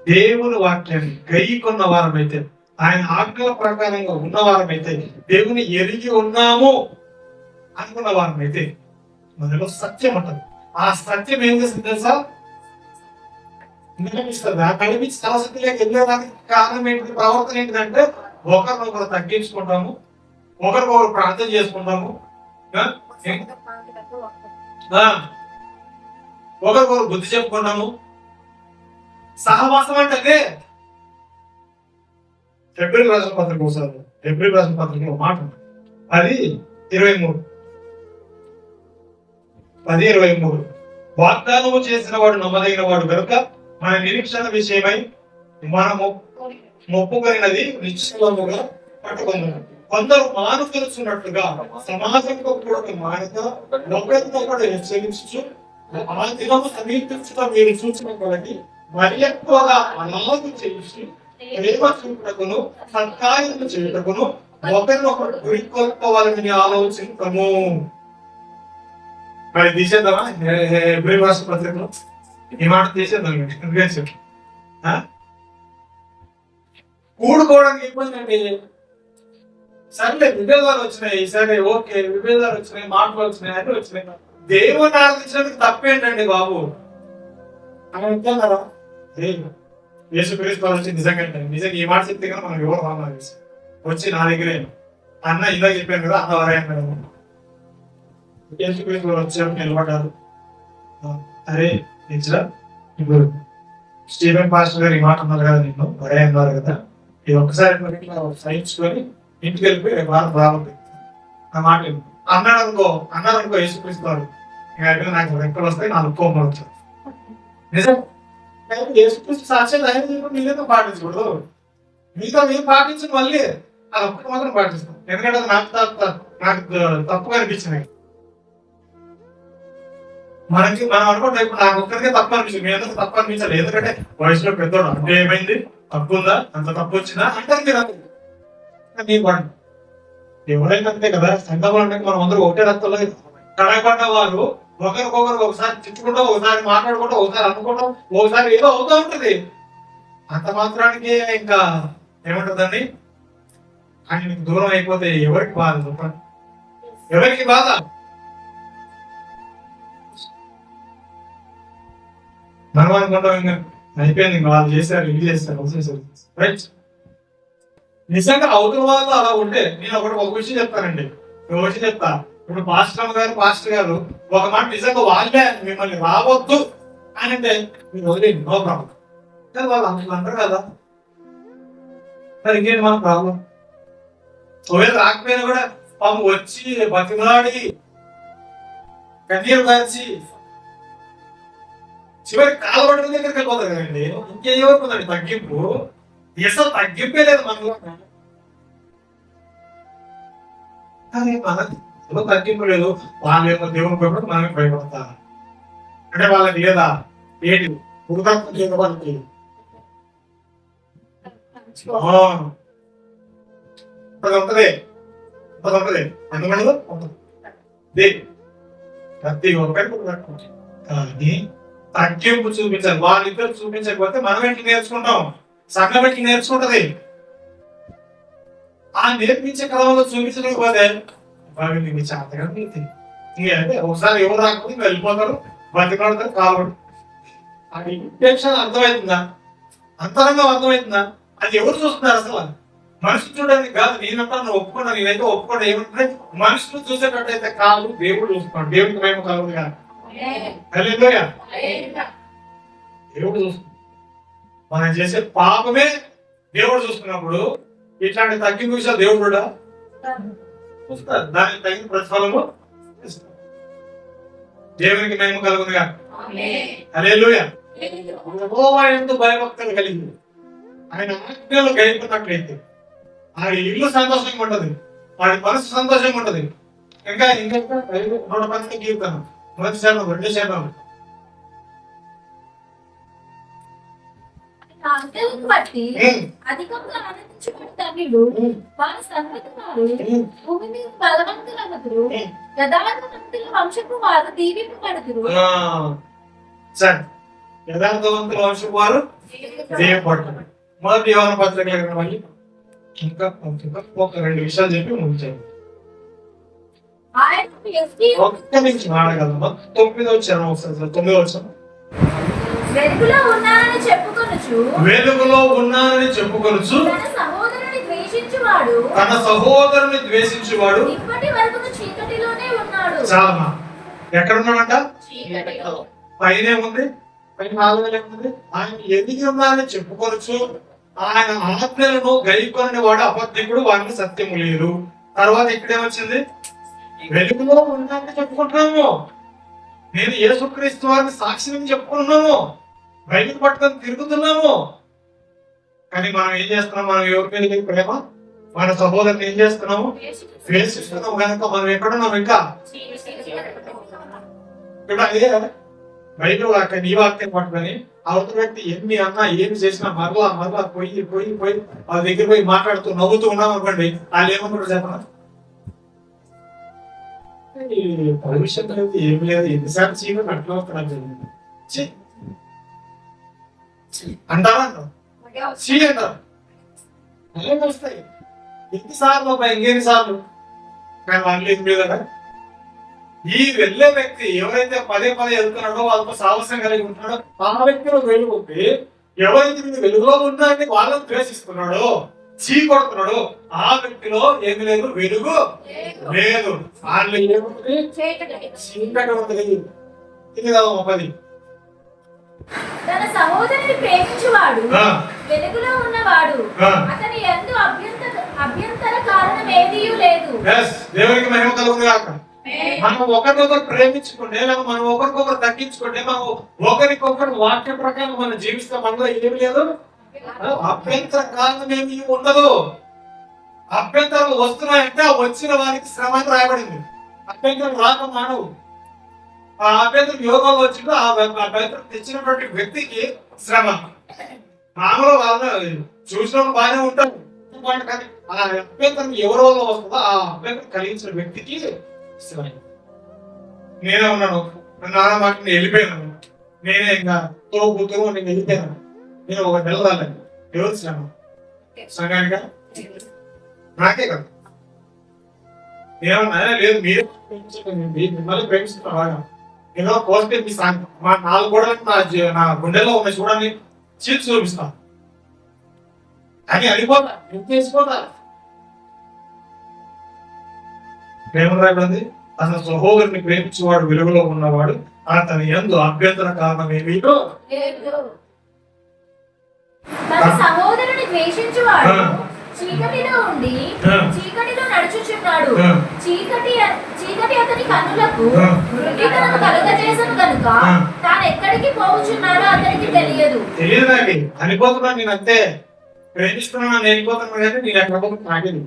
Speaker 1: దేవుని వాక్యాన్ని గైకొన్న వారమైతే, ఆయన ఆజ్ఞల ప్రకారంగా ఉన్న వారమైతే, దేవుని ఎరిగి ఉన్నాము అనుకున్న వారమైతే మనలో సత్యం ఉంటుంది. ఆ సత్యం ఏం చేస్తుంది తెలుసా? కనిపిస్తుంది. ఆ కనిపించి సరస్వతిలోకి వెళ్ళేదానికి కారణం ఏంటి? ప్రవర్తన ఏంటిదంటే ఒకరినొకరు తగ్గించుకుంటాము, ఒకరికొకరు ప్రార్థన చేసుకుంటాము, ఒకరికొకరు బుద్ధి చెప్పుకుంటాము. సహవాసం అంటే ఫిబ్రవరి రాసిన పత్రిక ఒకసారి, ఫిబ్రవరి రాసిన పత్రిక మాట 10:23 వాగ్దానము చేసిన వాడు నమ్మదగిన వాడు కనుక మన నిరీక్షణ విషయమై మనము మొప్పుకొనినది నిశ్చలముగా పట్టుకుందాం. కొందరు మాను తెలుసున్నట్లుగా సమాజంలో కూడా మానక ఒకరినొకడు హెచ్చరించు ఆ దినము సమీపించడం మీరు సూచన కలిగి మరి ఎక్కువగా అనాథు చేసి ప్రేమ చూపుటకును సత్కార్యము చేయుటకును ఒకరినొకరు గురికొల్పవాలని ఆలోచించము. మరి తీసేద్దామా? ఫిబ్రవరి రాసిన పత్రికలో ఈ మాట తీసేద్దాం. కూడుకోవడానికి ఇబ్బంది అండి. సర్లే విభేదాలు వచ్చినాయి, సరే ఓకే, విభేదాలు వచ్చినాయి, మాటలు వచ్చినాయి, అన్ని వచ్చినాయి. దేవుని ఆరాధించడానికి తప్పేంటండి బాబు? యేసుక్రీస్తు వచ్చి నిజంగా ఈ మాట చెప్తే కదా మనం ఎవరు రావాలి వచ్చి నా దగ్గరే అన్న ఇలా చెప్పాను కదా, అన్న వరాయన యేసుక్రీస్తు వచ్చారు, నిలబడ్డారు. అరే నిజరా, ఇప్పుడు స్టీఫెన్ పాస్టర్ గారు ఈ మాట అన్నారు కదా, నిన్ను వరే అన్నారు కదా, ఇది ఒక్కసారి సహించుకొని ఇంటికి వెళ్ళిపోయి వారం రావాలి ఆ మాట అన్నారు అనుకో యేసుక్రీస్తున్నారు. ఇంకా నాకు రెక్కలు వస్తాయి, నాలుగు కోపం వచ్చారు. నిజం, యేసుక్రీస్తు సాక్ష్యం మీరేదో పాటించకూడదు. మీతో మేము పాటించిన మళ్ళీ అది ఒక్కటి మాత్రం పాటిస్తాం. ఎందుకంటే అది నాకు తప్పుగా అనిపించింది. మనం అనుకుంటాం ఇప్పుడు నాకు ఒక్కరికే తప్పు అనిపించింది, మీ అందరూ తప్పు అనిపించాలి. ఎందుకంటే వయసులో పెద్దోడు అంటే ఏమైంది, తప్పు ఉందా, అంత తప్పు వచ్చిందా అంటారు మీరు. ఎవరైనా అంతే కదా, సంఘంలో అంటే మనం అందరూ ఒకటే రక్తంలో కడగబడ్డ వారు ఒకరికొకరు ఒకసారి తిట్టుకుంటాం, ఒకసారి మాట్లాడుకుంటాం, ఒకసారి అనుకుంటాం, ఒకసారి ఏదో అవుతూ ఉంటుంది. అంత మాత్రానికి ఇంకా ఏమంటుందండి, ఆయనకి దూరం అయిపోతే ఎవరికి బాధ చెప్పండి? ఎవరికి బాధ? మనం అనుకుంటాం ఇంకా అయిపోయింది, ఇంకా వాళ్ళు చేశారు, ఇది చేశారు, వచ్చేసారు. రైట్, నిజంగా అవతల వాళ్ళు అలా ఉంటే నేను ఒక విషయం చెప్తానండి. ఒక విషయం చెప్తా. ఇప్పుడు పాస్టర్ గారు ఒక మాట నిజంగా వాళ్ళే మిమ్మల్ని రావద్దు అని అంటే మీరు వదిలేదు, నో ప్రాబ్లం. కానీ వాళ్ళు అంటారు కదా, మరి ఇంకేంటి మన ప్రాబ్లం? ఒకవేళ రాకపోయినా కూడా పాము వచ్చి బతిమలాడి కన్నీరు కాల్చి చివరికి కాలబడిన దగ్గరికి వెళ్ళిపోతారు కదండి. ఇంకేమవుతుందండి తగ్గింపు? అసలు తగ్గింపే లేదు మనలో. కానీ మనలో తగ్గింపు లేదు. వాళ్ళు ఏమో దేవుని భయపడి మనమే భయపడతా అంటే వాళ్ళకి లేదా ఏంటి ఉంటది ఎందుకంటే ప్రతి ఒక్కరికి కానీ తగ్గింపు చూపించాలి. వాళ్ళిద్దరు చూపించకపోతే మనం ఎట్లా నేర్చుకుంటాం? సంఘం ఎట్లా నేర్చుకుంటది? ఆ నేర్పించే క్రమంలో చూపించలేకపోతే ఒకసారి ఎవరు రాకపోతే వెళ్ళిపోతారు, బతికాడతారు, కాలబడి. అది ఇంటెన్షన్ అర్థమవుతుందా? అంతరంగం అర్థమవుతుందా? అది ఎవరు చూస్తున్నారు అసలు? మనుషులు చూడడానికి కాదు. నేనంటా నువ్వు ఒప్పుకున్నా, నేనైతే ఒప్పుకోండి. ఏమంటే మనుషులు చూసేటట్టయితే కాదు, దేవుడు చూస్తున్నాడు. దేవుడికి మేము కాదు కాదు దేవుడు చూస్తున్నాడు. మనం చేసే పాపమే దేవుడు చూస్తున్నప్పుడు ఇట్లాంటి తగ్గింపు విషయాలు దేవుడు కూడా చూస్తారు. దానికి తగిన ప్రతిఫలము దేవునికి మేము కలుగునుగా. హల్లెలూయా. యెహోవా యందు భయభక్తులు కలిగి ఆయన ఆజ్ఞలు గైకొన్నట్లయితే వాడి ఇల్లు సంతోషంగా ఉంటది, వాడి మనసు సంతోషంగా ఉంటది. ఇంకా 110 కీర్తన మొదటి శాతం, రెండు శాతం.
Speaker 2: అంతకు బట్టి అధికంగా ఆనందించుకుని ధన్యుడు, వారి సంగతి వారు భూమి మీద బలవంతులగుదురు, యథార్థవంతుల వంశపు వారు దీవింపబడుదురు.
Speaker 1: సరే, యథార్థవంతుల వంశపు వారు దీవింపబడుతున్నారు. మొదటి యోహాను పత్రిక మళ్ళీ ఇంకా ఒక రెండు విషయాలు చెప్పి ముగించాను. ఒక్క నుంచి మాడగలమా? 9వ వచ్చాను ఒకసారి, 9వ వచ్చాను.
Speaker 2: వెలుగులో ఉన్నానని చెప్పుకొనుచు తన సహోదరుని ద్వేషించువాడు ఇప్పటి వరకు చీకటిలోనే ఉన్నాడు.
Speaker 1: చాలా ఎక్కడ ఉన్నాడంట? పైన ఏముంది? పైన 4 ఏముంది? ఆయన ఎదిగి ఉన్నానని చెప్పుకొనొచ్చు, ఆయన ఆజ్ఞలను గైకొనని వాడు అబద్ధికుడు, వాడిని సత్యము లేదు. తర్వాత ఇక్కడేమొచ్చింది? వెలుగులో ఉన్నానని చెప్పుకుంటున్నాము, నేను యేసుక్రీస్తు వారిని సాక్షిని చెప్పుకుంటున్నాము, బైబిల్ పట్టుకొని తిరుగుతున్నాము. కానీ మనం ఏం చేస్తున్నాం? మనం ఎవరి మీద ప్రేమ, మన సహోదరుని ఏం చేస్తున్నాము? ద్వేషిస్తున్నాము. కనుక మనం ఎక్కడున్నాం? ఇంకా ఇప్పుడు అదే బైబిల్ వాక్యం, ఈ వాక్యం పట్టుకొని అవతల వ్యక్తి ఎన్ని అన్నా ఏమి చేసినా మరలా పోయి వాళ్ళ దగ్గర పోయి మాట్లాడుతూ నవ్వుతూ ఉన్నాం అనుకోండి, వాళ్ళు ఏమనుకుంటారు చెప్పనా? భవిష్యత్తు లేదు, ఏమి లేదు, ఎన్నిసార్లు చీకటి అట్లా అంటారా? చీ అంటారు. ఏం వస్తాయి ఎన్నిసార్లు, ఇంకెన్నిసార్లు? కానీ వాళ్ళు ఏం లేదట. ఈ వెళ్ళే వ్యక్తి ఎవరైతే పదే వెళ్తున్నాడో, వాళ్ళతో సాహసం కలిగి ఉంటున్నాడో, ఆ వ్యక్తిలో వెలుగుంది. ఎవరైతే వెలుగులో ఉన్నాడని వాళ్ళని ద్వేషిస్తున్నాడో, చీ కొడుతున్నాడో, ఆ వ్యక్తిలో ఏమి లేదు, వెలుగు లేదు. వాళ్ళు ఏముంది? చీకటి ఉంది. ఇది కదా 10.
Speaker 2: తన సహోదరుని ప్రేమించువాడు వెలుగులో ఉన్నవాడు, అతని యందు అభ్యంతర కారణం ఏదీ లేదు.
Speaker 1: దేవునికి మహిమ కలుగును గాక. మనం ఒకరికొకరు ప్రేమించుకుంటే, మనం ఒకరికొకరు తగ్గించుకుంటే, మనం ఒకరికొకరు వాక్య ప్రకారం మనం జీవిస్తాం. మనలో ఏమి లేదు, అభ్యంతర కారణం ఏమి ఉండదు. అభ్యంతరాలు వస్తున్నాయంటే ఆ వచ్చిన వారికి శ్రమ అని రాయబడింది. అభ్యంతరం రాక మానవు. ఆ అభ్యంతరం యోగంలో వచ్చిందో ఆ అభ్యంతరం తెచ్చినటువంటి వ్యక్తికి శ్రమ. మామూలు వాళ్ళు చూసిన బాగానే ఉంటారు, కానీ ఆ అభ్యంతరం ఎవరి వల్ల వస్తుందో ఆ అభ్యంతరం కలిగించిన వ్యక్తికి శ్రమ. నేనే ఉన్నాను, నాన్న మాట నేను వెళ్ళిపోయాను, నేనే ఇంకా తోబుతురు, నేను వెళ్ళిపోయాను, నేను ఒక నెల రాలేదు. ఎవరు శ్రమ? సంఘానిక? నాకే కదా. ఏమన్నా లేదు, మీరు మిమ్మల్ని ప్రేమిస్తున్నా బాగా. నేను పోస్తే మీ మా 4 గోడలకు నా గుండెలో ఉన్న చూడని చీల్చి చూపిస్తాను అని అడిగిపోతా, ఇంకేసిపోతా. ప్రేమ రాయబడింది, తన సహోదరుని ప్రేమించేవాడు వెలుగులో ఉన్నవాడు, అతని యందు అభ్యంతర కారణం ఏమీ లేదు.
Speaker 2: తన సహోదరుని ద్వేషించువాడు చీకటిలో ఉండి చీకటిలో నడుచుచున్నాడు. చీకటి అతని కన్నులకు వృద్ధితనము కలుగజేసను గనుక తాను ఎక్కడికి పోవుచున్నాడో అతనికి తెలియదు.
Speaker 1: నాకు అనిపోతున్నాను, నేను అంతే ప్రేమిస్తున్నాను, నేను వెళ్ళిపోతున్నాను, కానీ నేను ఎక్కడ పోతున్నా నాకేది.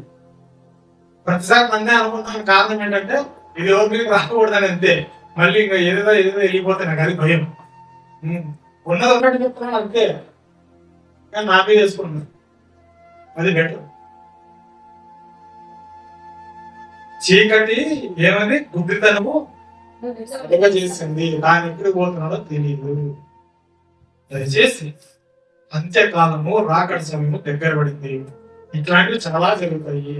Speaker 1: ప్రతిసారి నన్నే అనుకుంటున్నాను. కారణం ఏంటంటే ఇది ఎవరి మీద రాకూడదని అంతే. మళ్ళీ ఇంకా ఏదేదో వెళ్ళిపోతే నాకు అది భయం. ఉన్నది ఒకటి చెప్తున్నాను అంతే, కానీ నాకే చేసుకున్నాను, అది బెటర్. చీకటి ఏమని గుడ్డితనము చేసింది, దాని ఎక్కడికి పోతున్నాడో తెలియదు. దయచేసి అంత్యకాలము రాకడ సమయము దగ్గర పడింది. ఇట్లాంటివి చాలా జరుగుతాయి,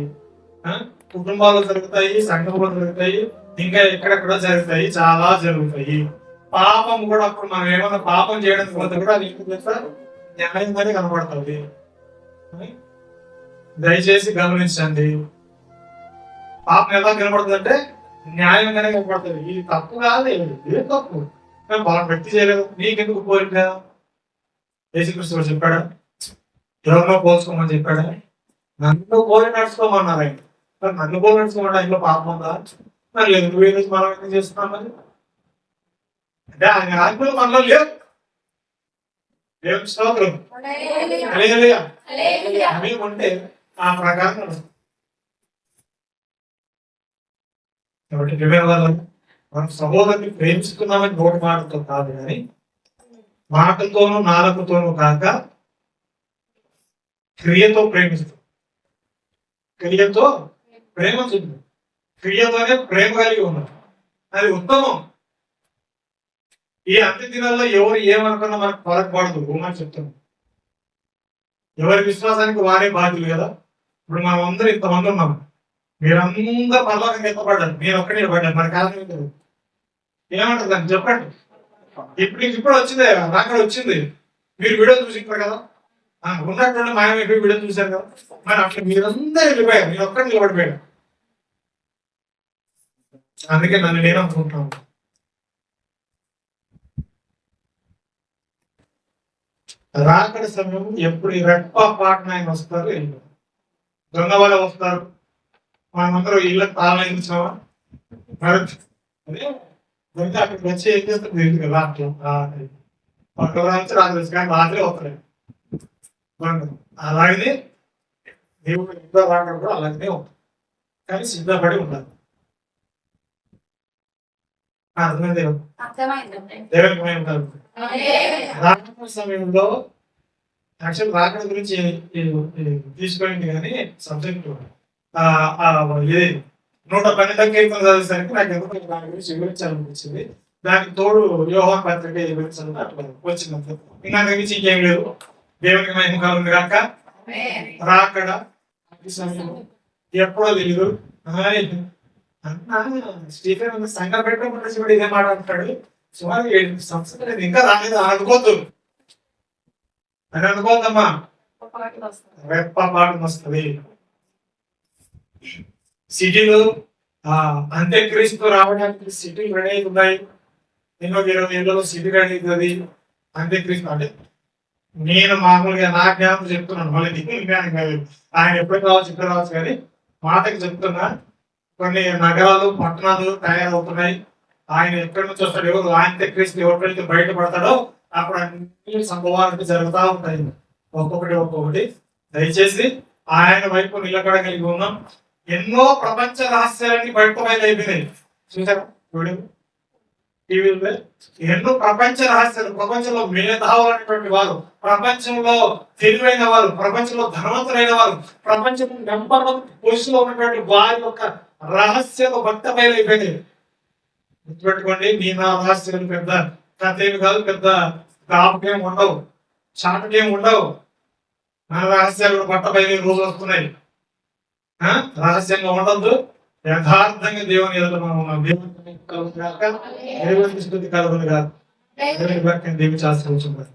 Speaker 1: కుటుంబాలు జరుగుతాయి, సంఘంలో జరుగుతాయి, ఇంకా ఎక్కడెక్కడ జరుగుతాయి, చాలా జరుగుతాయి. పాపం కూడా అప్పుడు మనం ఏమన్నా పాపం చేయడానికి పోతే కూడా అది ఏం చేస్తారు, న్యాయంగానే కనబడుతుంది. దయచేసి గమనించండి, పాపం ఎలా కనబడుతుంది అంటే న్యాయంగానే కనబడుతుంది. ఇది తప్పు కాదు, ఏ తప్పు మనం వ్యక్తి చేయలేదు, నీకెందుకు కోరిక? యేసుక్రీస్తు చెప్పాడా? ఎవరినో పోల్చుకోమని చెప్పాడా? నన్ను పోలి నడుచుకోమన్నారు ఆయన. మరి నన్ను పోలి నడుచుకోమంటే ఇంట్లో పాపం ఉందా? మరి లేదు, నువ్వు మనం ఎందుకు చేస్తున్నాం? మరి అంటే ఆయన ఆత్మలు మనలో లేవు. దేవుని స్తోత్రం. అవి ఉంటే ఆ ప్రకారం కాబట్టి మనం సహోదరుని ప్రేమిస్తున్నామని నోటి మాటతో కాదు, కానీ మాటతోనూ నాలుకతోనూ కాక క్రియతో ప్రేమిస్తాం. క్రియతో ప్రేమ చూద్దాం, క్రియతోనే ప్రేమ కలిగి ఉన్నాం. అది ఉత్తమం. ఈ అంత్య దినాల్లో ఎవరు ఏమనుకున్నా మనకు పొరపడదు అని చెప్తాను. ఎవరి విశ్వాసానికి వారే బాధ్యులు కదా. ఇప్పుడు మనం అందరూ ఇంతమంది ఉన్నాం, మీరందరూ పర్లోకంగా ఎత్తపడ్డారు, నేను ఒక్కడే పడ్డాను. మన కారణం ఏంటి? ఏమంటారు దాన్ని చెప్పండి. ఇప్పుడు వచ్చిందే, అక్కడ వచ్చింది. మీరు వీడియో చూసింటారు కదా, ఉన్నటువంటి మాయమైపోయి వీడియో చూశారు కదా. మరి అట్లా మీరందరూ వెళ్ళిపోయారు, నేను ఒక్కడే నిలబడిపోయాను. అందుకే నన్ను నేను అనుకుంటున్నాను. రాకడ సమయం ఎప్పుడు రెప్ప పాటన ఆయన వస్తారు, వెళ్ళిపోతారు. దొంగ వాళ్ళు వస్తారు. మనమందరూ ఇళ్ళకి తాళం ఇచ్చామా మరి అదే దొంగ అక్కడికి వచ్చి ఏం చేస్తారు తెలియదు కదా. అట్లా పక్క నుంచి రాత్రి కానీ రాత్రి వస్తాయి. అలాగనే దేవుడు యుద్ధ రాకడ కూడా అలాగనే ఉంటుంది, కానీ సిద్ధపడి ఉండాలి. అర్థమైంది దేవుడికి ఉంటారు. రాకడ సమయంలో యాక్చువల్ రాకడ గురించి తీసుకోండి, కానీ సబ్జెక్ట్ ఇది 112 కీర్తన చదివేసరికి నాకు ఎందుకు దాని గురించి వివరించాలనిపించింది. దానికి తోడు యోహాను పత్రిక వివరించాలని అట్లా వచ్చింది. ఇంకా గురించి ఇంకేం లేదు. దేవునికి మహిమ కలుగును గాక. రాకడ సమయం ఎప్పుడో తెలియదు. స్టీఫెన్ సంఘం పెట్టుకుంటే శివుడు ఇదే మాట అంటాడు. సుమారు 7 సంవత్సరాలు ఇంకా రాలేదు అనుకోద్దు అని అనుకోద్దమ్మా. రెప్ప పాఠం వస్తుంది. సిటీలు అంత్యక్రీస్తు రావడానికి సిటీలు రెడీ అవుతున్నాయి. ఎన్నో 20 ఏళ్ళలో సిటీ రెడీ అవుతుంది. అంత్యక్రీస్తు అంటే నేను మామూలుగా నా జ్ఞానం చెప్తున్నాను, మళ్ళీ నీకు జ్ఞానం కాదు. ఆయన ఎప్పుడు రావచ్చు ఇక్కడ రావచ్చు, కానీ మాటకి చెప్తున్నా. కొన్ని నగరాలు పట్టణాలు తయారవుతున్నాయి. ఆయన ఎక్కడి నుంచి వస్తాడు, ఎవరు అంత్యక్రీస్తు ఎవరికైతే బయటపడతాడో అప్పుడు అన్ని సంభవాలు జరుగుతూ ఉంటాయి, ఒక్కొక్కటి. దయచేసి ఆయన వైపు నిలబడగలిగి ఉన్నాం. ఎన్నో ప్రపంచ రహస్యాలన్నీ బయటపైపోయినాయి. చూసారా టీవీలో ఎన్నో ప్రపంచ రహస్యాలు. ప్రపంచంలో మేధావులైనటువంటి వారు, ప్రపంచంలో తెలివైన వారు, ప్రపంచంలో ధనవంతులైన వారు, ప్రపంచంలో నెంబర్ 1 పొజిషన్ లో ఉన్నటువంటి వారి యొక్క రహస్యాలు బయటపైపోయినాయి. గుర్తుపెట్టుకోండి, నీ నా రహస్యాలు పెద్ద కథ ఏమి కాదు, పెద్ద జ్ఞాపకం ఉండవు, చాటకేం ఉండవు. మన రహస్యాలు కూడా బట్టపైన రోజు వస్తున్నాయి. రహస్యంగా ఉండద్దు, యథార్థంగా దేవుని ఎదుట మనం ఉన్నాం. దేవుని కలుగును గాక, దేవుని స్తుతి కలుగును గాక. దేవుని వాక్యం దీవించి ఆశీర్వదించుగాక.